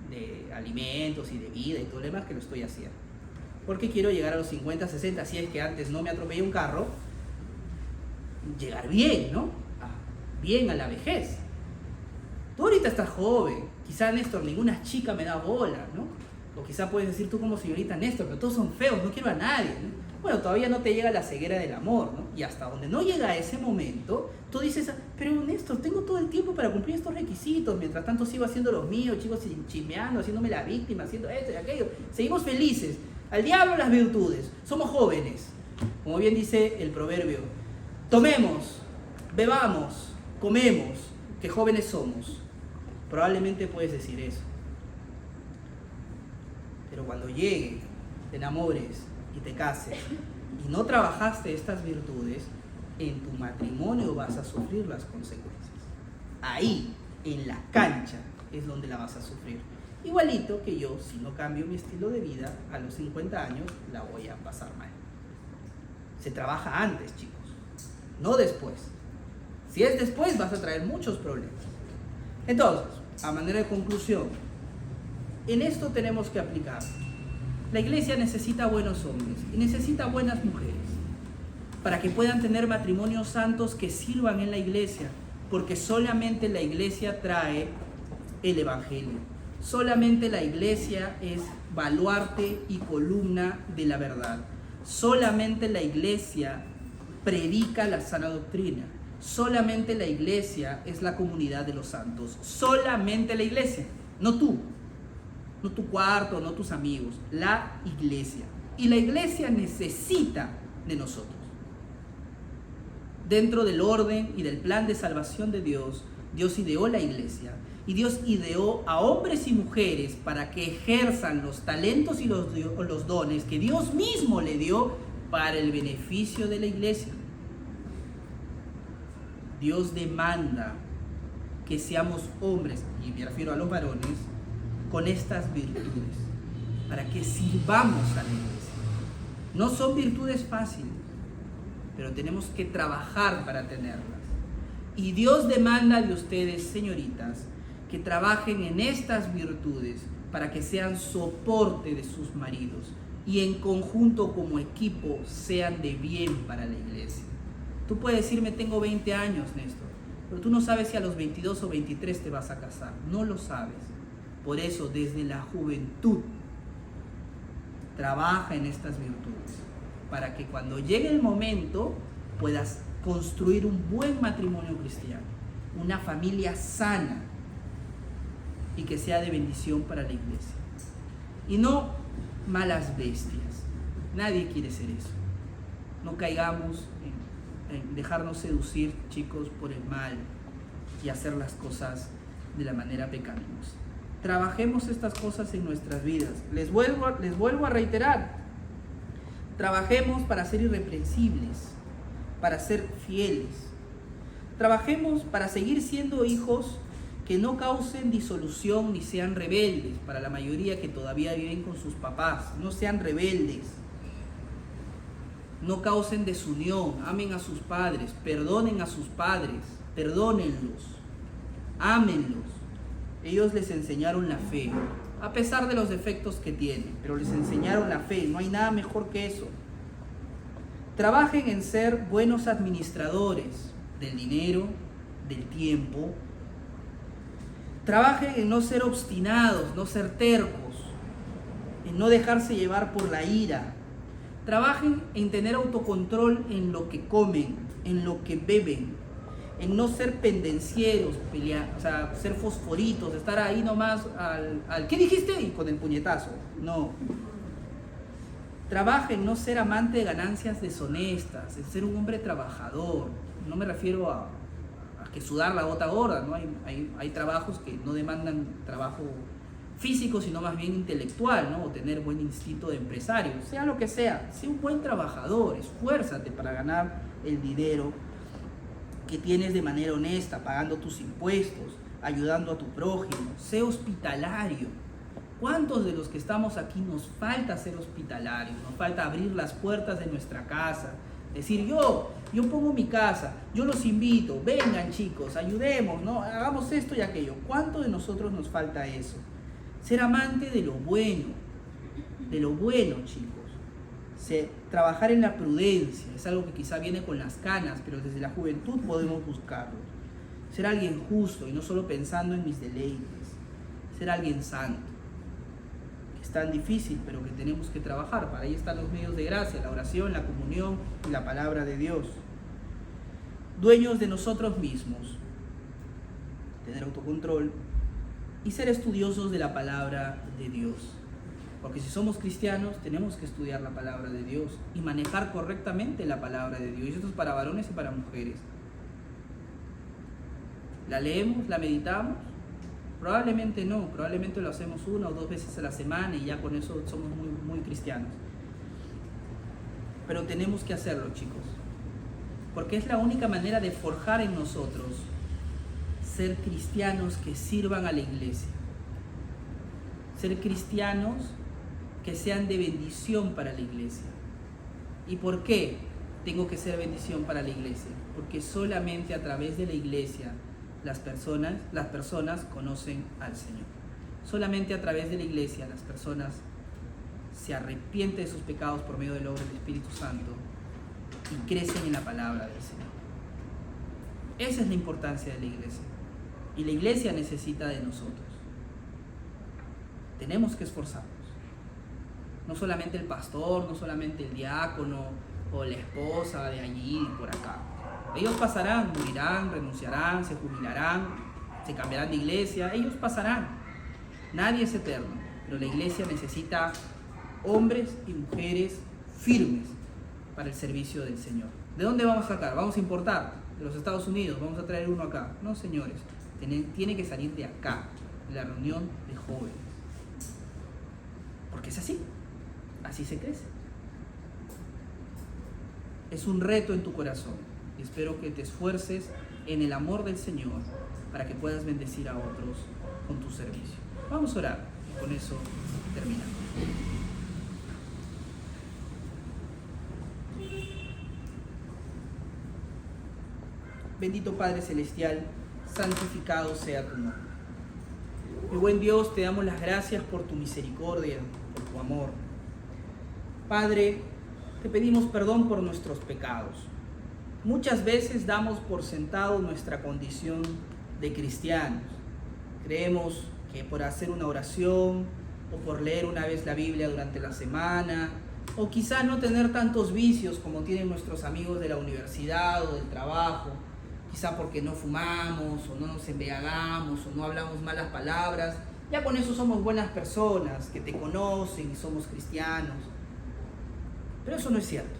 de alimentos y de vida y todo lo demás, que lo estoy haciendo. Porque quiero llegar a los 50, 60, si es que antes no me atropellé un carro, llegar bien, ¿no? Bien a la vejez. Tú ahorita estás joven, quizá Néstor, ninguna chica me da bola, ¿no? O quizá puedes decir tú como señorita Néstor, pero todos son feos, no quiero a nadie, ¿no? Bueno, todavía no te llega la ceguera del amor, ¿no? Y hasta donde no llega ese momento, tú dices, pero Néstor, tengo todo el tiempo para cumplir estos requisitos, mientras tanto sigo haciendo los míos, chicos, chismeando, haciéndome la víctima, haciendo esto y aquello. Seguimos felices. Al diablo las virtudes. Somos jóvenes. Como bien dice el proverbio, tomemos, bebamos, comemos, que jóvenes somos. Probablemente puedes decir eso. Pero cuando llegue, te enamores y te cases y no trabajaste estas virtudes, en tu matrimonio vas a sufrir las consecuencias. Ahí, en la cancha, es donde la vas a sufrir. Igualito que yo, si no cambio mi estilo de vida, a los 50 años la voy a pasar mal. Se trabaja antes, chicos, no después. Si es después, vas a traer muchos problemas. Entonces, a manera de conclusión, en esto tenemos que aplicar. La iglesia necesita buenos hombres y necesita buenas mujeres para que puedan tener matrimonios santos que sirvan en la iglesia, porque solamente la iglesia trae el evangelio. Solamente la iglesia es baluarte y columna de la verdad. Solamente la iglesia predica la sana doctrina. Solamente la iglesia es la comunidad de los santos. Solamente la iglesia, no tú. No tu cuarto, no tus amigos, la iglesia. Y la iglesia necesita de nosotros. Dentro del orden y del plan de salvación de Dios, Dios ideó la iglesia. Y Dios ideó a hombres y mujeres para que ejerzan los talentos y los dones que Dios mismo le dio para el beneficio de la iglesia. Dios demanda que seamos hombres, y me refiero a los varones, con estas virtudes, para que sirvamos a la iglesia. No son virtudes fáciles, pero tenemos que trabajar para tenerlas. Y Dios demanda de ustedes, señoritas, que trabajen en estas virtudes para que sean soporte de sus maridos y en conjunto como equipo sean de bien para la iglesia. Tú puedes decirme, tengo 20 años, Néstor, pero tú no sabes si a los 22 o 23 te vas a casar. No lo sabes. Por eso, desde la juventud, trabaja en estas virtudes, para que cuando llegue el momento puedas construir un buen matrimonio cristiano, una familia sana y que sea de bendición para la iglesia. Y no malas bestias. Nadie quiere ser eso. No caigamos en dejarnos seducir, chicos, por el mal y hacer las cosas de la manera pecaminosa. Trabajemos estas cosas en nuestras vidas. Les vuelvo a reiterar. Trabajemos para ser irreprensibles, para ser fieles. Trabajemos para seguir siendo hijos que no causen disolución ni sean rebeldes. Para la mayoría que todavía viven con sus papás, no sean rebeldes. No causen desunión. Amen a sus padres, perdonen a sus padres, perdónenlos, ámenlos. Ellos les enseñaron la fe, a pesar de los defectos que tienen, pero les enseñaron la fe. No hay nada mejor que eso. Trabajen en ser buenos administradores del dinero, del tiempo. Trabajen en no ser obstinados, no ser tercos, en no dejarse llevar por la ira. Trabajen en tener autocontrol en lo que comen, en lo que beben, en no ser pendencieros, pelear, o sea, ser fosforitos, estar ahí nomás al ¿qué dijiste? Y con el puñetazo. No. Trabaja en no ser amante de ganancias deshonestas, en ser un hombre trabajador. No me refiero a que sudar la gota gorda, ¿no? Hay trabajos que no demandan trabajo físico, sino más bien intelectual, ¿no? O tener buen instinto de empresario, sea lo que sea. Sé un buen trabajador, esfuérzate para ganar el dinero que tienes de manera honesta, pagando tus impuestos, ayudando a tu prójimo. Sé hospitalario. ¿Cuántos de los que estamos aquí nos falta ser hospitalarios? Nos falta abrir las puertas de nuestra casa, decir yo pongo mi casa, yo los invito, vengan chicos, ayudemos, ¿no? Hagamos esto y aquello. ¿Cuánto de nosotros nos falta eso? Ser amante de lo bueno chicos. Trabajar en la prudencia es algo que quizá viene con las canas, pero desde la juventud podemos buscarlo. Ser alguien justo y no solo pensando en mis deleites. Ser alguien santo. Es tan difícil, pero que tenemos que trabajar. Para ahí están los medios de gracia, la oración, la comunión y la palabra de Dios. Dueños de nosotros mismos. Tener autocontrol y ser estudiosos de la palabra de Dios. Porque si somos cristianos, tenemos que estudiar la palabra de Dios y manejar correctamente la palabra de Dios. Y esto es para varones y para mujeres. ¿La leemos? ¿La meditamos? Probablemente no. Probablemente lo hacemos 1 o 2 veces a la semana y ya con eso somos muy cristianos. Pero tenemos que hacerlo, chicos. Porque es la única manera de forjar en nosotros ser cristianos que sirvan a la iglesia. Ser cristianos que sean de bendición para la iglesia. ¿Y por qué tengo que ser bendición para la iglesia? Porque solamente a través de la iglesia las personas conocen al Señor. Solamente a través de la iglesia las personas se arrepienten de sus pecados por medio del obra del Espíritu Santo y crecen en la palabra del Señor. Esa es la importancia de la iglesia. Y la iglesia necesita de nosotros. Tenemos que esforzarnos. No solamente el pastor, no solamente el diácono o la esposa de allí y por acá. Ellos pasarán, morirán, renunciarán, se jubilarán, se cambiarán de iglesia. Ellos pasarán. Nadie es eterno. Pero la iglesia necesita hombres y mujeres firmes para el servicio del Señor. ¿De dónde vamos a sacar? Vamos a importar. De los Estados Unidos. Vamos a traer uno acá. No, señores. Tiene que salir de acá. De la reunión de jóvenes. Porque es así. Así se crece. Es un reto en tu corazón y espero que te esfuerces en el amor del Señor para que puedas bendecir a otros con tu servicio. Vamos a orar y con eso terminamos. Bendito Padre Celestial, santificado sea tu nombre. Mi buen Dios, te damos las gracias por tu misericordia, por tu amor. Padre, te pedimos perdón por nuestros pecados. Muchas veces damos por sentado nuestra condición de cristianos. Creemos que por hacer una oración o por leer una vez la Biblia durante la semana, o quizá no tener tantos vicios como tienen nuestros amigos de la universidad o del trabajo, quizá porque no fumamos o no nos embriagamos o no hablamos malas palabras, ya con eso somos buenas personas que te conocen y somos cristianos. Pero eso no es cierto.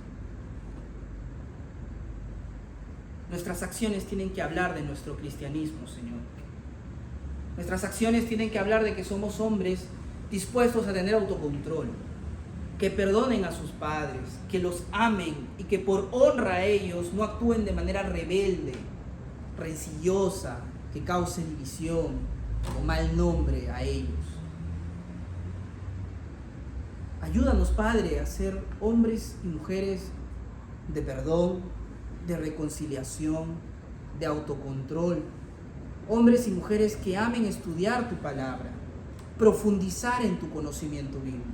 Nuestras acciones tienen que hablar de nuestro cristianismo, Señor. Nuestras acciones tienen que hablar de que somos hombres dispuestos a tener autocontrol, que perdonen a sus padres, que los amen y que por honra a ellos no actúen de manera rebelde, rencillosa, que cause división o mal nombre a ellos. Ayúdanos, Padre, a ser hombres y mujeres de perdón, de reconciliación, de autocontrol. Hombres y mujeres que amen estudiar tu palabra, profundizar en tu conocimiento bíblico.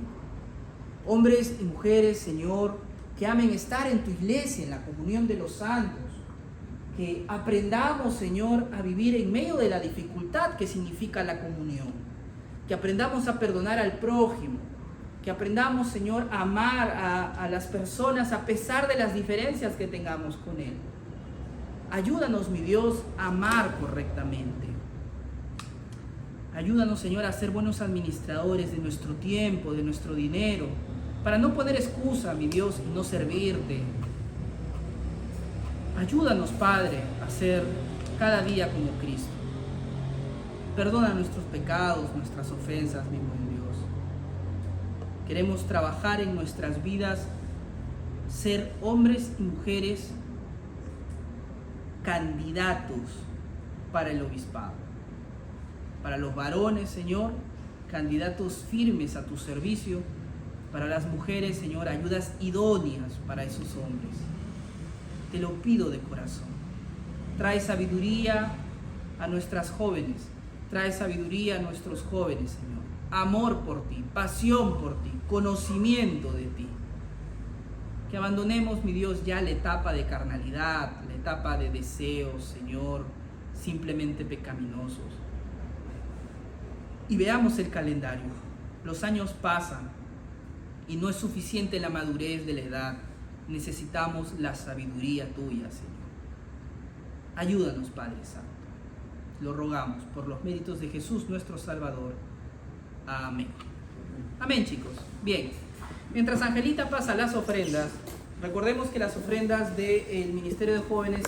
Hombres y mujeres, Señor, que amen estar en tu iglesia, en la comunión de los santos. Que aprendamos, Señor, a vivir en medio de la dificultad que significa la comunión. Que aprendamos a perdonar al prójimo. Que aprendamos, Señor, a amar a las personas a pesar de las diferencias que tengamos con Él. Ayúdanos, mi Dios, a amar correctamente. Ayúdanos, Señor, a ser buenos administradores de nuestro tiempo, de nuestro dinero, para no poner excusa, mi Dios, y no servirte. Ayúdanos, Padre, a ser cada día como Cristo. Perdona nuestros pecados, nuestras ofensas, mi buen Dios. Queremos trabajar en nuestras vidas, ser hombres y mujeres candidatos para el obispado. Para los varones, Señor, candidatos firmes a tu servicio. Para las mujeres, Señor, ayudas idóneas para esos hombres. Te lo pido de corazón. Trae sabiduría a nuestras jóvenes. Trae sabiduría a nuestros jóvenes, Señor. Amor por ti, pasión por ti, conocimiento de ti. Que Que abandonemos, mi Dios, ya la etapa de carnalidad, la etapa de deseos, Señor, simplemente pecaminosos. Y veamos el calendario. Los años pasan y no es suficiente la madurez de la edad. Necesitamos la sabiduría tuya, Señor. Ayúdanos, Padre Santo. Lo rogamos por los méritos de Jesús, nuestro Salvador. Amén. Amén, chicos. Bien. Mientras Angelita pasa las ofrendas, recordemos que las ofrendas del Ministerio de Jóvenes